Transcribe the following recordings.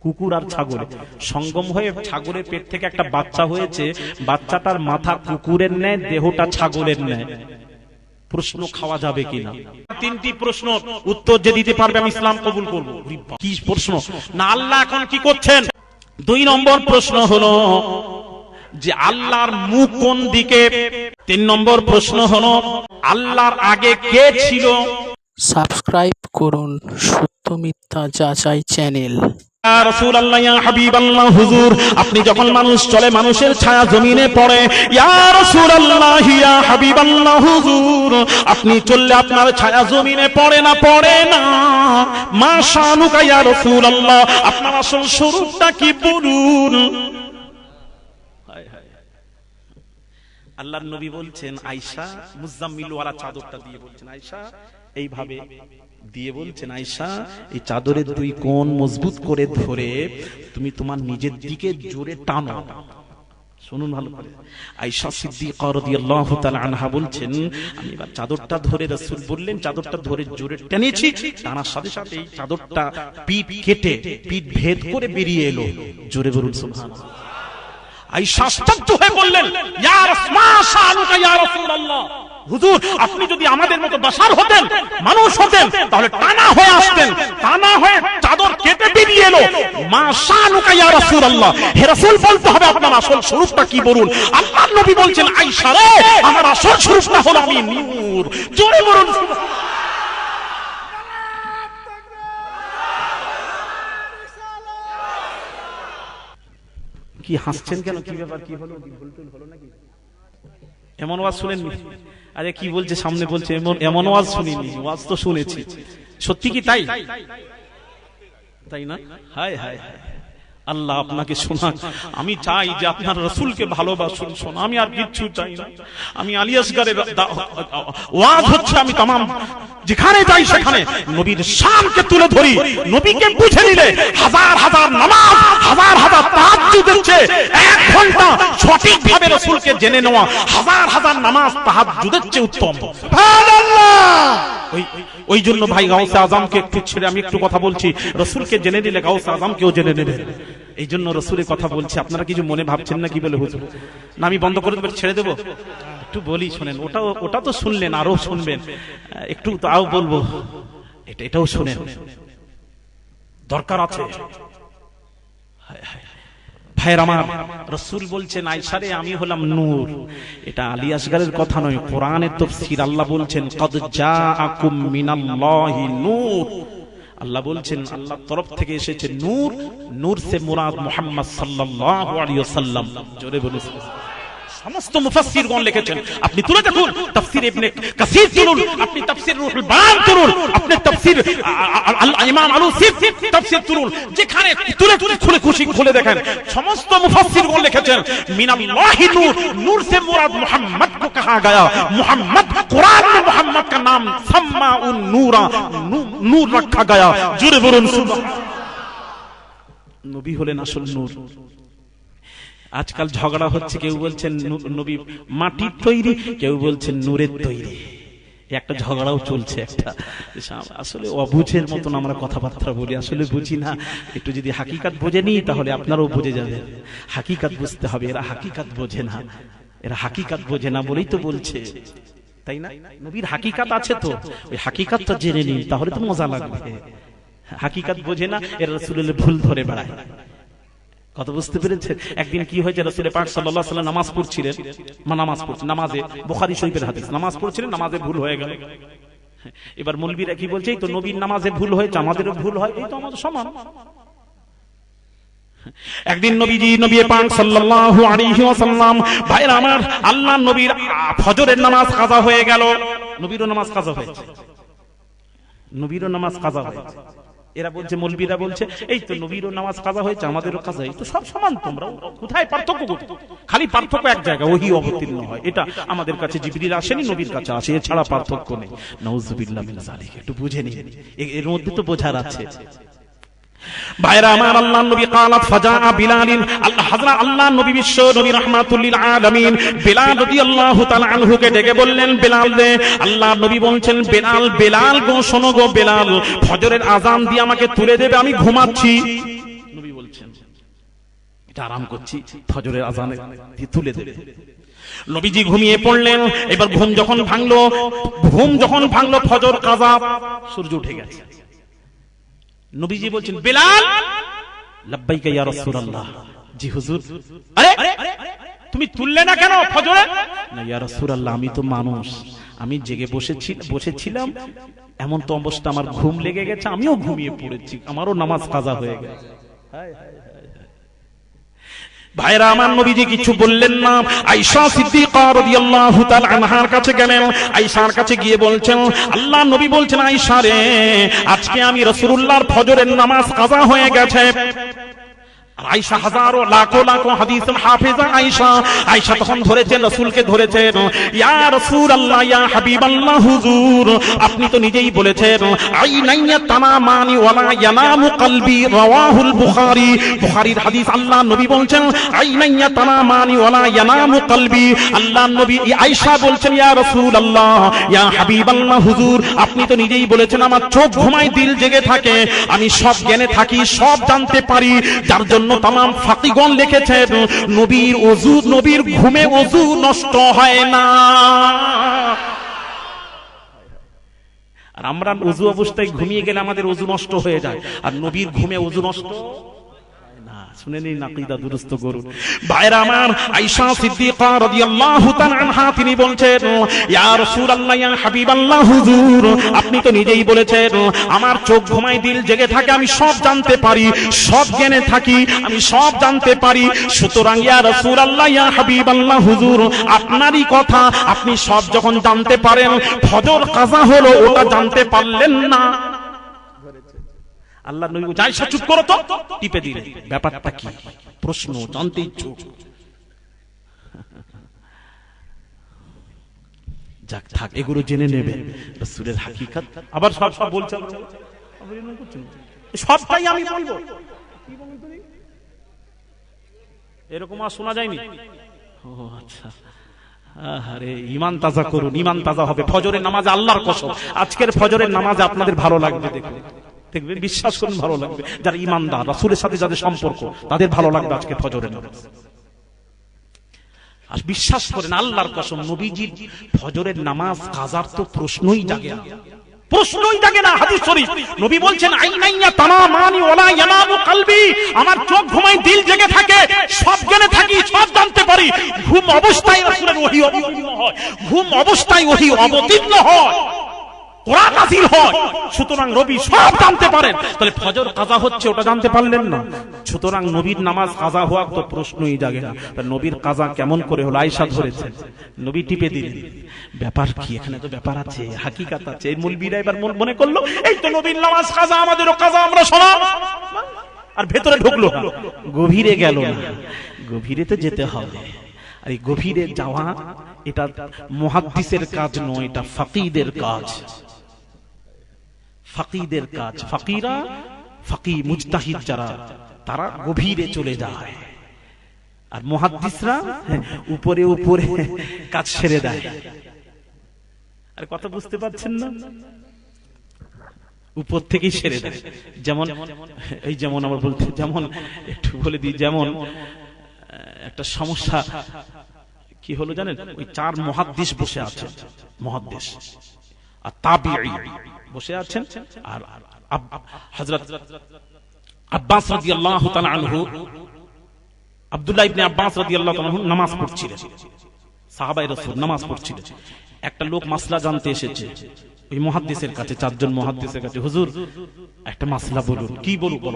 কুকুর আর ছাগল সঙ্গম হয়ে ছাগলের পেট থেকে একটা বাচ্চা হয়েছে, বাচ্চাটার মাথা কুকুরের ন্যায়, দেহটা ছাগলের ন্যায়। প্রশ্ন খাওয়া যাবে কিনা? তিনটি প্রশ্ন উত্তর যে দিতে পারবে আমি ইসলাম কবুল করব। কি প্রশ্ন? না আল্লাহ এখন কি করছেন। 2 নম্বর প্রশ্ন হলো যে আল্লাহর মুখ কোন দিকে। 3 নম্বর প্রশ্ন হলো আল্লাহর আগে কে ছিল। সাবস্ক্রাইব করুন সত্য মিথ্যা যাচাই চ্যানেল। ইয়া রাসূলুল্লাহ, ইয়া হাবিবাল্লাহ, হুজুর আপনি যখন মানুষ চলে মানুষের ছায়া জমিনে পড়ে। ইয়া রাসূলুল্লাহ, ইয়া হাবিবাল্লাহ, হুজুর আপনি চললে আপনার ছায়া জমিনে পড়ে না? পড়ে না। মা শানুকা ইয়া রাসূলুল্লাহ, আপনার আসল স্বরূপটা কি বলুন। আল্লাহর নবী বলছেন আয়েশা, মুজাম্মিল ওয়ালা চাদরটা দিয়ে বলছেন আয়েশা, এইভাবে দিয়ে বলছেন আয়েশা এই চাদরের 2 কোণ মজবুত করে ধরে তুমি তোমার নিজের দিকে জোরে টানো। শুনুন ভালো করে। আয়েশা সিদ্দিকা রাদিয়াল্লাহু তাআলা আনহা বলছেন আমি এবার চাদরটা ধরে, রাসূল বললেন চাদরটা ধরে জোরে টেনেছি, টানার সাথে সাথে এই চাদরটা পিঠ কেটে পিঠ ভেদ করে বেরিয়ে এলো। জোরে বলুন সুবহানাল্লাহ। আয়েশা আশ্চর্য হয়ে বললেন ইয়া রাসূলুল্লাহ, ইয়া রাসূলুল্লাহ, হুজুর আপনি যদি আমাদের মতো বাশার হতেন, মানুষ হতেন, তাহলে টানা হয়ে আসতেন, টানা হয়ে চাদর কেটে বেরিয়ে এলো। মা শানুকা ইয়া রাসূলুল্লাহ, হে রাসূল বলতে হবে আপনার আসল স্বরূপটা কি বলুন। আল্লাহর নবী বলছেন আয়েশা রে আমার আসল স্বরূপটা হলো আমি নূর। জোরে বলুন। কি হাসছেন কেন? কি ব্যাপার? কি হলো? কি ভুলটুল হলো নাকি? এমন ওয়াজ শুনেননি? আরে কি বলছে সামনে বলছে এমন ওয়াজ শুনিনি, ওয়াজ তো শুনেছি। সত্যি কি তাই? তাই না? হায় হায় হায়, আল্লাহ আপনাকে শোনাক। আমি চাই যে আপনার রাসূলকে ভালোবাসুন। শোনা আমি আর কিচ্ছু চাই না। আমি আলী আসগরের ওয়াজ হচ্ছে, আমি तमाम যেখানে যাই সেখানে নবীর শানকে তুলে ধরি। নবীকে বুঝে নিলে হাজার হাজার নামাজ, হাজার হাজার তাহাজ্জুদের চেয়ে 1 ঘন্টা সঠিকভাবে রাসূলকে জেনে নেওয়া হাজার হাজার নামাজ তাহাজ্জুদের চেয়ে উত্তম। সুবহানাল্লাহ। ওই জন্য ভাই গাউসে আজমকে একটু ছেড়ে আমি একটু কথা বলছি। রাসূলকে জেনে নিলে গাউসে আজমকেও জেনে নেবেন। এই জন্য রাসূলের কথা বলছি। আপনারা কিছু মনে ভাবছেন না কি বলে হুজুর? না আমি বন্ধ করে দেব, ছেড়ে দেব? একটু বলি শোনেন। ওটা তো শুনলেন, আরো শুনবেন, একটু তাও বলবো, এটাও শুনেন, দরকার আছে। ভাইয়ের আমার, রাসূল বলছেন আয়েশা রে আমি হলাম নূর। এটা আলী আসগরের কথা নয়, কোরআনের তাফসীর। আল্লাহ বলছেন কদ জাআকুম মিনাল্লাহি নূর। আল্লাহ বলছেন আল্লাহর তরফ থেকে এসেছে নূর। নূর সে মুরাদ মুহাম্মদ সাল্লাল্লাহু আলাইহি ওয়াসাল্লাম। জোরে বলুন। সমস্ত মুফাসসিরগণ লিখেছেন, আপনি তুলে দেখুন তাফসীর ইবনে কাসীর তুলুন, আপনি তাফসীর রুহুল বায়ান তুলুন, আপনি তাফসীর ইমাম আলুসি তাফসীর তুলুন, যেখানে তুলে খুলে খুশি খুলে দেখেন সমস্ত মুফাসসিরগণ লিখেছেন মিনাল্লাহি নূর। নূর से मुराद मोहम्मद को कहा गया। मोहम्मद कुरान में मोहम्मद का नाम सम्माउन नूरा, नूर रखा गया। जुरे बोलुन सुबहान। नबी হলেন আসল নূর। আজকাল ঝগড়া হচ্ছে, কেউ বলছেন নবী মাটির তৈরি, কেউ বলছেন নূরের তৈরি। একটা ঝগড়াও চলছে একটা। আসলে অবুঝের মতন আমরা কথাবার্তা বলি, আসলে বুঝি না। একটু যদি হাকিকাত বোঝে নি তাহলে আপনারাও বুঝে যাবেন। হাকিকাত বুঝতে হবে। এরা হাকিকাত বোঝে না, এরা হাকিকাত বোঝে না বলেই তো বলছে, তাই না? নবীর হাকিকাত আছে তো, ওই হাকিকাতটা জেনে নিন তাহলে তো মজা লাগবে। হাকিকাত বোঝে না, এরা রাসূলের ভুল ধরে বেড়ায়। কথা বুঝতে পেরেছেন? একদিন কি হয়েছে, রাসূল পাক সাল্লাল্লাহু আলাইহি ওয়াসাল্লাম নামাজ পড়ছিলেন, নামাজে বুখারী শরীফের হাদিস, নামাজ পড়ছিলেন, নামাজে ভুল হয়ে গেল। এবার মৌলবীরা কি বলছে, এই তো নবীর নামাজে ভুল হয়েছে, আমাদেরও ভুল হয়, এই তো আমাদের সমান। একদিন নবী পাক সাল্লাল্লাহু আলাইহি ওয়াসাল্লাম, ভাইরা আমার, আল্লাহর নবীর ফজরের নামাজ কাজা হয়ে গেল। নবীরও নামাজ কাজা হয়েছে, নবীরও নামাজ কাজা হয়েছে। এরা বলছে, মৌলবীরা বলছে, এই তো নবীরও নামাজ কাজা হয়েছে, আমাদেরও কাজা হয়েছে, সব সমান। তোমরা কোথায় পার্থক্য? খালি পার্থক্য এক জায়গায়, ওহী অবতীর্ণ হয়। এটা আমাদের কাছে জিবরিল আসেনি, নবীর কাছে আসে, এছাড়া পার্থক্য নেই। নাউযুবিল্লাহ মিন যালিক। একটু বুঝে নিন, এর মধ্যে তো বোঝার আছে। ভাইরা আমার, আল্লাহর নবী قالت فجاء بلال, আল্লাহর নবী বিশ্ব নবী রাহমাতুল লিল আলামিন বিলাল রাদিয়াল্লাহু তাআলা আনহুকে ডেকে বললেন, বেলাল রে, আল্লাহর নবী বলছেন, বেলাল গো, শোনো গো বেলাল, ফজরের আযান দিয়ে আমাকে তুলে দেবে, আমি ঘুমাচ্ছি। নবী বলছেন বলছেন এটা আরাম করছি, ফজরের আজানে তুলে দেবে। নবীজি ঘুমিয়ে পড়লেন। এবার ঘুম যখন ভাঙলো ফজর কাজা, সূর্য উঠে গেছে। নবীজি বলছেন, বেলাল, লাব্বাইকা ইয়া রাসূলুল্লাহ। জি হুজুর। আরে তুমি তুললে না কেন ফজরে? না ইয়া রাসূলুল্লাহ, আমি তো মানুষ, আমি জেগে বসেছিলাম, এমন তো অবস্থা আমার ঘুম লেগে গেছে, আমিও ঘুমিয়ে পড়েছি, আমারও নামাজ কাজা হয়ে গেছে। ভাইরা আমার, নবীজি কিছু বললেন না। আয়েশা সিদ্দিকা রাদিয়াল্লাহু তাআলা আনহার কাছে গেলেন। আয়েশার কাছে গিয়ে বলছেন, আল্লাহর নবী বলছেন, আয়েশা রে, আজকে আমি রাসূলুল্লাহর ফজরের নামাজ কাজা হয়ে গেছে। আয়েশা হাজারো লাখো লাখো হাদিসের হাফেজা আয়েশা তখন ধরেছেন, রাসূলকে ধরেছেন, ইয়া রাসূলুল্লাহ, ইয়া হাবিবাল্লাহ, হুজুর আপনি তো নিজেই বলেছেন, আইনাইয়া তানামানি ওয়ালা ইয়ানামু কলবি, রাওয়াহুল বুখারী। বুখারীর হাদিস। আল্লাহ নবী বলছেন, আইনাইয়া তানামানি ওয়ালা ইয়ানামু কলবি। আল্লাহ নবী আয়েশা বলছেন, ইয়া রাসূলুল্লাহ, ইয়া হাবিবাল্লাহ, হুজুর আপনি তো নিজেই বলেছেন, আমার চোখ ঘুমায়, দিল জেগে থাকে, আমি সব জ্ঞানে থাকি, সব জানতে পারি। যার জন্য তামাম ফাকিগণ লিখেছেন, নবীর ঘুমে ওযু নষ্ট হয় না। আর আমরা ওযু অবস্থায় ঘুমিয়ে গেলে আমাদের ওযু নষ্ট হয়ে যায়, আর নবীর ঘুমে ওযু নষ্ট না। শুনে নিন, আকীদা দুরুস্ত করুন। ভাইরা আমার, আয়েশা সিদ্দিকা রাদিয়াল্লাহু তাআলা আনহা তিনি বলছেন, ইয়া রাসূলুল্লাহ, ইয়া হাবিবাল্লাহ, হুজুর আপনি তো নিজেই বলেছেন, আমার চোখ ঘুমায়, দিল জেগে থাকে, আমি সব জানতে পারি, সব জ্ঞানে থাকি, আমি সব জানতে পারি। সুতরাং ইয়া রাসূলুল্লাহ, ইয়া হাবিবাল্লাহ, হুজুর আপনারই কথা, আপনি সব যখন জানতে পারেন, ফজর কাজা হলো ওটা জানতে পারলেন না। আল্লাহ নবী বলছেন, আয়েশা চুপ করো তো, টিপে দিলেন। ব্যাপারটা কি? প্রশ্ন জানতে ইচ্ছুক। যাক থাক, এগুলো জেনে নেবে রাসূলের হাকিকত। আবার সব বলছেন, সবটাই আমি বলবো, এরকম আর শোনা যায়নি। ও আচ্ছা, আরে ঈমান তাজা করুন, ঈমান তাজা হবে ফজরের নামাজে। আল্লাহর কসম, আজকের ফজরের নামাজে আপনাদের ভালো লাগবে, দেখবেন, বিশ্বাস করুন ভালো লাগবে। যারা ঈমানদার, রাসূলের সাথে যাদের সম্পর্ক, তাদের ভালো লাগবে আজকে ফজরের নামাজ। আর বিশ্বাস করেন, আল্লাহর কসম, নবীজির ফজরের নামাজ কাজার তো প্রশ্নই জাগে না। হাদিস শরীফ, নবী বলছেন, আইনাইয়া তানামানি ওয়ালা ইয়ানামু কলবি, আমার চোখ ঘুমায়, দিল জেগে থাকে, সব জ্ঞানে থাকি, সব জানতে পারি। ঘুম অবস্থায় রাসূলের ওহী অবতীর্ণ হয়, ঘুম অবস্থায় ওহী অবতীর্ণ হয়, কোরআন নাযিল হয়। সুতরাং নবী সব জানতে পারেন। তাহলে ফজর কাজা হচ্ছে, ওটা জানতে পারলেন না। সুতরাং নবীর নামাজ কাজা হওয়ার তো প্রশ্নই জাগে না। তাহলে নবীর কাজা কেমন করে হলো? আয়েশা ধরেছেন, নবী টিপে দিলেন। ব্যাপার কি? এখানে তো ব্যাপার আছে, হাকিকত আছে। এই মুলবিরা এবার মনে করলো, এই তো নবীর নামাজ কাজা, আমাদেরও কাজা, আমরা সমান। আর ভেতরে ঢুকলো না, গভীরে গেল না। গভীরে তো যেতে হবে। আর এই গভীরে যাওয়া, এটা মুহাদ্দিসের কাজ নয়, এটা ফাকিদের কাজ। ফাকিদের কাজ। ফাকিরা, ফাকি মুজতাহিদ যারা, তারা গভীরে চলে যায়। আর মুহাদ্দিসরা উপরে উপরে কাজ ছেড়ে দেয়। আর কথা বুঝতে পারছেন না? উপর থেকেই ছেড়ে দেয়। যেমন আমার বলতে, যেমন একটু বলে দিই, যেমন একটা সমস্যা কি হলো জানেন? ওই 4 মুহাদ্দিস বসে আছে, মুহাদ্দিস আর তাবিঈ বসে আছেন। আর হযরত আব্বাস রাদিয়াল্লাহু তাআলা আনহু, আব্দুল্লাহ ইবনে আব্বাস রাদিয়াল্লাহু তাআলা আনহু নামাজ পড়ছিলেন, সাহাবায়ে রাসূল নামাজ পড়ছিলেন। একটা লোক মাসলা জানতে এসেছে ওই মুহাদ্দিসের কাছে, 4 জন মুহাদ্দিসের কাছে, হুজুর একটা মাসলা বলুন। কি বলবো?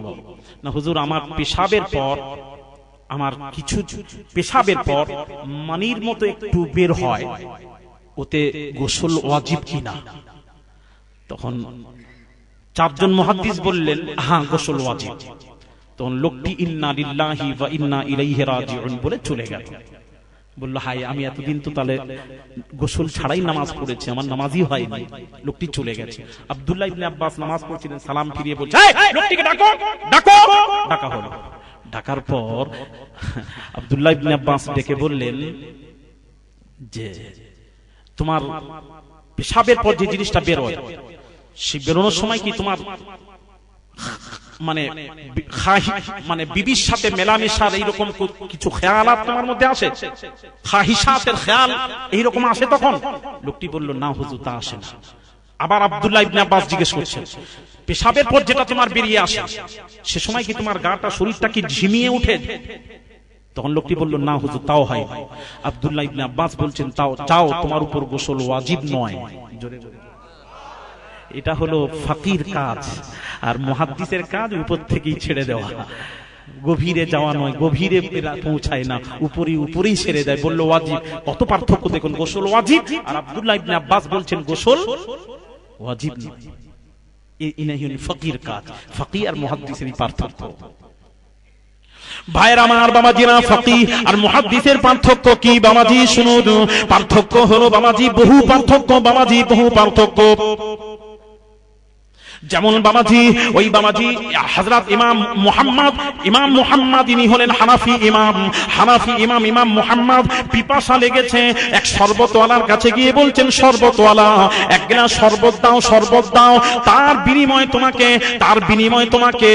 না হুজুর, আমার পেশাবের পর, আমার কিছু পেশাবের পর মানির মতো একটু বের হয়, ওতে গোসল ওয়াজিব কিনা? তখন 4 জন মুহাদ্দিস বললেন, হ্যাঁ গোসল ওয়াজিব। তখন লোকটি ইন্না লিল্লাহি ওয়া ইন্না ইলাইহি রাজিউন বলে চলে গেল। বলল, হাই, আমি এতদিন তো তাহলে গোসল ছাড়াই নামাজ পড়েছি, আমার নামাজই হয়নি। লোকটি চলে গেছে। আব্দুল্লাহ ইবনে আব্বাস নামাজ পড়ছিলেন, সালাম ফিরিয়ে বলছে, এই লোকটিকে ডাকো। ডাকা হলো। ডাকার পর আব্দুল্লাহ ইবনে আব্বাস ডেকে বললেন যে, তোমার পেশাবের পর যে জিনিসটা বের হয়, সেই বেরোনোর সময় কি তোমার মানে মানে বিবির সাথে মেলামেশার এইরকম কিছু খেয়ালাত তোমার মধ্যে আসে, খাহিসাতের খেয়াল এইরকম আসে তখন? লোকটি বলল, না হুজুর, তা আসে না। আবার আব্দুল্লাহ ইবনে আব্বাস জিজ্ঞেস করছেন, পেশাবের পর যেটা তোমার বেরিয়ে আসে সে সময় কি তোমার গাটা শরীরটা কি ঝিমিয়ে ওঠে? তখন লোকটি বলল, না হুজুর, তাও হয়। আব্দুল্লাহ ইবনে আব্বাস বলছেন, তাও চাও তোমার উপর গোসল ওয়াজিব নয়। এটা হলো ফাকির কাজ, আর মুহাদ্দিসের কাজ উপর থেকেই ছেড়ে দেওয়া, গভীরে যাওয়া নয়, গভীরে পৌঁছায় না, উপরেই ছেড়ে দেয়। বললো ওয়াজিব, কত পার্থক্য দেখুন, গোসল ওয়াজিব আর আব্দুল্লাহ ইবনে আব্বাস বলছেন গোসল ওয়াজিব নয়। ইনাহি ফাকির কাজ, ফাকিহ আর মুহাদ্দিসের পার্থক্য। ভাইরা আমার, বাবাজিরা, ফাকিহ আর মুহাদ্দিসের পার্থক্য কি বাবাজি? শুনুন, পার্থক্য হলো বাবাজি বহু পার্থক্য, বাবাজি বহু পার্থক্য। যেমন বাবাজি, ওই বাবাজি হযরত ইমাম মুহাম্মদ ইনি হলেন হানাফি ইমাম মুহাম্মদ পিপাসা লেগেছে, এক শরবতওয়ালার কাছে গিয়ে বলছেন, শরবতওয়ালা, এক গ্লাস শরবত দাও, তার বিনিময়ে তোমাকে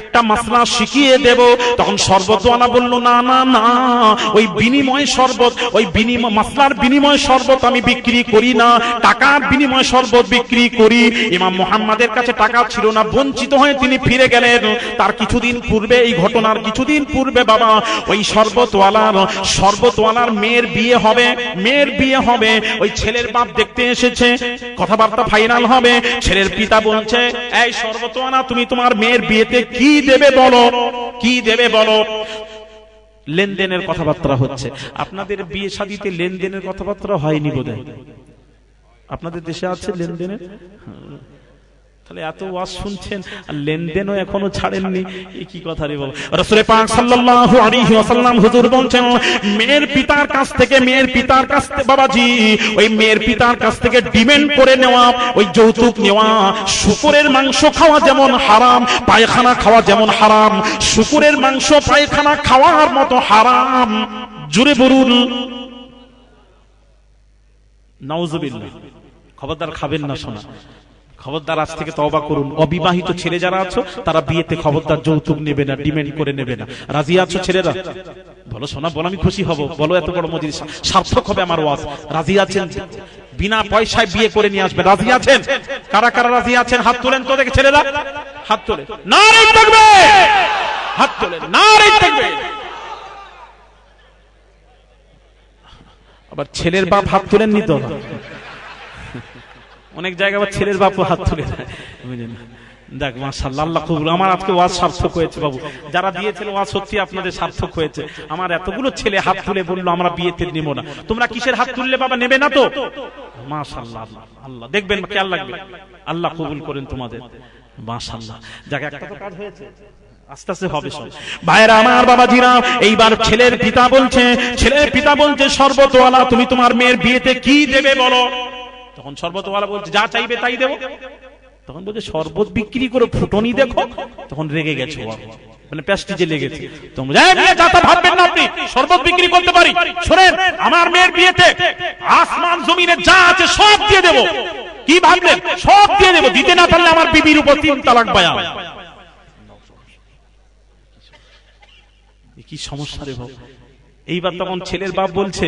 একটা মাসলা শিখিয়ে দেব। তখন শরবতওয়ালা বলল, না না না, ওই মাসলার বিনিময়ে শরবত আমি বিক্রি করি না, টাকার বিনিময়ে শরবত বিক্রি করি। ইমাম মুহাম্মাদের কাছে টাকা ছিল না, বঞ্চিত হয়ে তিনি ফিরে গেলেন। তার কিছুদিন পূর্বে, এই ঘটনার কিছুদিন পূর্বে বাবা, ওই শরবতওয়ালার মেয়ের বিয়ে হবে। ওই ছেলের বাপ দেখতে এসেছে, কথাবার্তা ফাইনাল হবে। ছেলের পিতা বলছে, এই শরবতওয়ালা, তুমি তোমার মেয়ের বিয়েতে কি দেবে বলো। লেনদেনের কথাবার্তা হচ্ছে। আপনাদের বিয়ে শাদীতে লেনদেনের কথাবার্তা হয়নি বোধহয়? আপনাদের দেশে আছে লেনদেনের? তাহলে এত ওয়াজ শুনছেন আর লেনদেনও এখনো ছাড়েননি, কি কথা রে বল। রাসূল পাক সাল্লাল্লাহু আলাইহি ওয়াসাল্লাম হুজুর বলছেন, মেয়ের পিতার কাছ থেকে বাবাজি, ওই মেয়ের পিতার কাছ থেকে ডিমান্ড করে নেওয়া, ওই যৌতুক নেওয়া, শুকরের মাংস খাওয়া যেমন হারাম, পায়খানা খাওয়া যেমন হারাম, শুকরের মাংস পায়খানা খাওয়ার মতো হারাম। জুড়ে বলুন নাউজুবিল্লাহ। খবরদার খাবেন না, শোনা, খবরদার, আজ থেকে তওবা করুন। অবিবাহিত ছেলে যারা আছো তারা বিয়েতে খবরদার যৌতুক নেবে না, ডিমান্ড করে নেবে না। রাজি আছো ছেলেরা? বলো শোনা, বলো, আমি খুশি হব। বলো, এত বড় মজলিস সার্থক হবে আমার ওয়াজ। রাজি আছেন? বিনা পয়সায় বিয়ে করে নিয়ে আসবে। রাজি আছেন? কারা কারা রাজি আছেন? হাত তোলেন তো দেখে, ছেলেরা হাত তোলে। নারে তাকবীর! হাত তোলেন, নারে তাকবীর! আবার ছেলের বাপ হাত তোলেন নি তো? অনেক জায়গায় আবার ছেলের বাপও হাত তুলে দেয়, বুঝলেন? দেখ, মাশাআল্লাহ, আল্লাহ কবুল। আমার আজকে ওয়াজ সার্থক হয়েছে বাবু, যারা দিয়েছিল ওয়াজ সত্যি আপনাদের সার্থক হয়েছে। আমার এতগুলো ছেলে হাত তুলে বললো আমরা বিয়েতে নেব না। তোমরা কিসের হাত তুললে বাবা? নেবে না তো? মাশাআল্লাহ, আল্লাহ দেখবেন, খেয়াল রাখবেন, আল্লাহ কবুল করেন তোমাদের। মাশাআল্লাহ, যাক, একটা তো কাজ হয়েছে, আস্তে আস্তে হবে সব। ভাইরা আমার, বাবাজিরা, এইবার ছেলের পিতা বলছে, শরবতওয়ালা, তুমি তোমার মেয়ের বিয়েতে কি দেবে বলো। তখন শরবতওয়ালা বলছে, যা চাইবে তাই দেবো। তখন বলছে, শরবত বিক্রি করে ফুটনি দেখো। তখন রেগে গেছে, মানে প্যাস্টিজে লেগেছে। তোমরা ভাববেন না আপনি শরবত বিক্রি করতে পারি। শোনেন, আমার মেয়ের বিয়েতে আসমান জমিনে যা আছে সব দিয়ে দেবো। কি ভাবলেন? সব দিয়ে দেবো। দিতে না পারলে আমার বিবির উপর 3 তালাক বায়ান। কি সমস্যা রে বাবা। এইবার তখন ছেলের বাপ বলছে,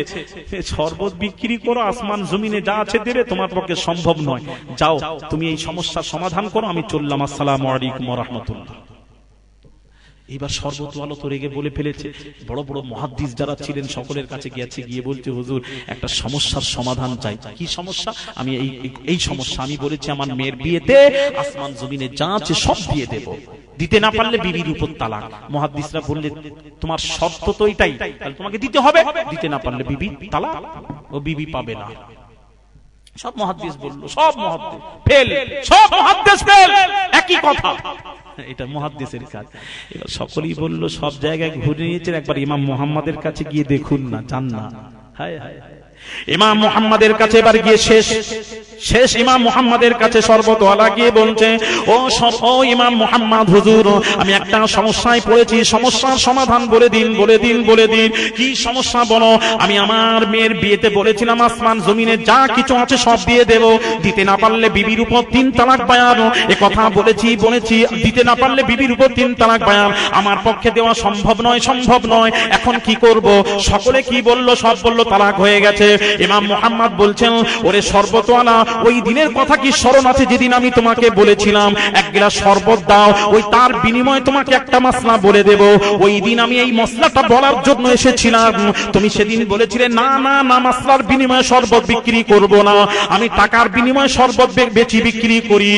শরবত বিক্রি করো, আসমান জমিনে যা আছে দেবে, তোমার পক্ষে সম্ভব নয়। যাও, তুমি এই সমস্যার সমাধান করো, আমি চললাম। আসসালামু আলাইকুম ওয়া রাহমাতুল্লাহ। এইবার শরবতওয়ালা তো রেগে বলে ফেলেছে। বড় বড় মুহাদ্দিস যারা ছিলেন সকলের কাছে গিয়ে বলছে, হুজুর, একটা সমস্যার সমাধান চাই। কি সমস্যা? আমি এই সমস্যা, আমি বলেছি আমার মেয়ের বিয়েতে আসমান জমিনে যা আছে সব দিয়ে দেব, দিতে না পারলে বিবির উপর তালাক। মুহাদ্দিসরা বললেন, তোমার শর্ত তো এটাই, তাহলে তোমাকে দিতে হবে, দিতে না পারলে বিবি তালাক, ও বিবি পাবে না। সব মুহাদ্দিস বলল, সব মুহাদ্দিস ফেল, সব মুহাদ্দিস ফেল, একই কথা। এটা মুহাদ্দিসের কাজ। এবার সকলেই বলল, সব জায়গায় ঘুরে নিয়েছেন, একবার ইমাম মুহাম্মাদের কাছে গিয়ে দেখুন না, জান না। হায় হায়, ইমাম মুহাম্মাদের কাছে এবার গিয়ে শেষ ইমাম মুহাম্মাদের কাছে শরবতওয়ালা গিয়ে বলছে, ও ইমাম মুহাম্মদ হুজুর, আমি একটা সমস্যায় পড়েছি, সমস্যার সমাধান বলে দিন। কি সমস্যা বলো? আমি আমার মেয়ের বিয়েতে বলেছিলাম আসমান জমিনে যা কিছু আছে সব দিয়ে দেব, দিতে না পারলে বিবির উপর 3 তালাক বায়ান, এ কথা বলেছি, দিতে না পারলে বিবির উপর 3 তালাক বায়ান, আমার পক্ষে দেওয়া সম্ভব নয়, এখন কি করব? সকলে কি বলল? সব বলল তালাক হয়ে গেছে। ইমাম মুহাম্মদ বলছেন, ওরে শরবতওয়ালা, ওই দিনের কথা কি স্মরণ আছে যেদিন আমি তোমাকে বলেছিলাম এক গ্লাস শরবত দাও, ওই তার বিনিময়ে তোমাকে একটা মাসলা বলে দেব। ওই দিন আমি এই মসলাটা বলার জন্য এসেছিলাম, তুমি সেদিন বলেছিলে না, মাসলার বিনিময়ে শরবত বিক্রি করব না, আমি টাকার বিনিময়ে শরবত বিক্রি করি।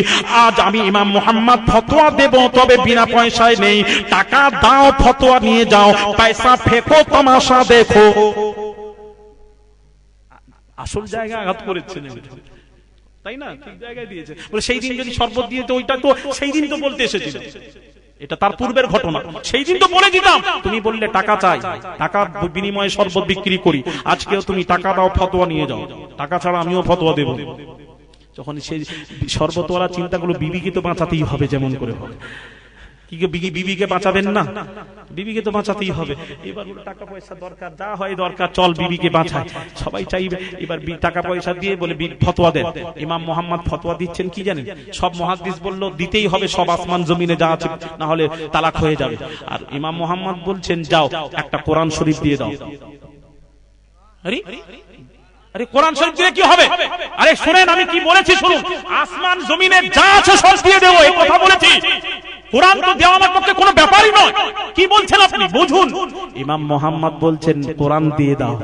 আজ আমি ইমাম মুহাম্মদ ফতোয়া দেব, তবে বিনা পয়সায় নেই, টাকা দাও, ফতোয়া নিয়ে যাও, পয়সা ফেকো, তামাশা দেখো। আসল জায়গায় আঘাত করেছেন, তাই না? ঠিক জায়গায় দিয়েছে। বলে সেই দিন যদি শরবত দিয়েছে, ওইটা তো সেই দিন তো বলতে এসেছিল, এটা তার পূর্বের ঘটনা, সেই দিন তো বলে দিতাম। তুমি বললে টাকা চাই, টাকার বিনিময়ে শরবত বিক্রি করি, আজকেও তুমি টাকা দাও, ফতোয়া নিয়ে যাও, টাকা ছাড়া আমিও ফতোয়া দেব। যখন সেই শরবতওয়ালা চিন্তা করলো, বিবিকে তো বাঁচাতেই হবে যেমন করে হবে। কি বিবিকে বাঁচাবেন না? বিবিকে তো বাঁচাতেই হবে। এবার টাকা পয়সা দরকার, যা হয় দরকার, চল বিবিকে বাঁচায়, সবাই চাইবে। এবার টাকা পয়সা দিয়ে বলে ফতোয়া দেন। ইমাম মুহাম্মদ ফতোয়া দিচ্ছেন কি জানেন? সব মুহাদ্দিস বলল দিতেই হবে, সব আসমান জমিনে যা আছে, না হলে তালাক হয়ে যাবে। আর ইমাম মুহাম্মদ বলছেন, যাও একটা কোরআন শরীফ দিয়ে দাও। আরে কোরআন শরীফ দিলে কি হবে? আরে শুনেন আমি কি বলেছি, শুনুন, আসমান জমিনে যা আছে সব দিয়ে দেবো, এই কথা বলেছি। কোরআন তো দেওয়া আমার পক্ষে কোনো ব্যাপারই নয়। কি বলছেন আপনি? বুঝুন। ইমাম মুহাম্মদ বলছেন কোরআন দিয়ে দাও।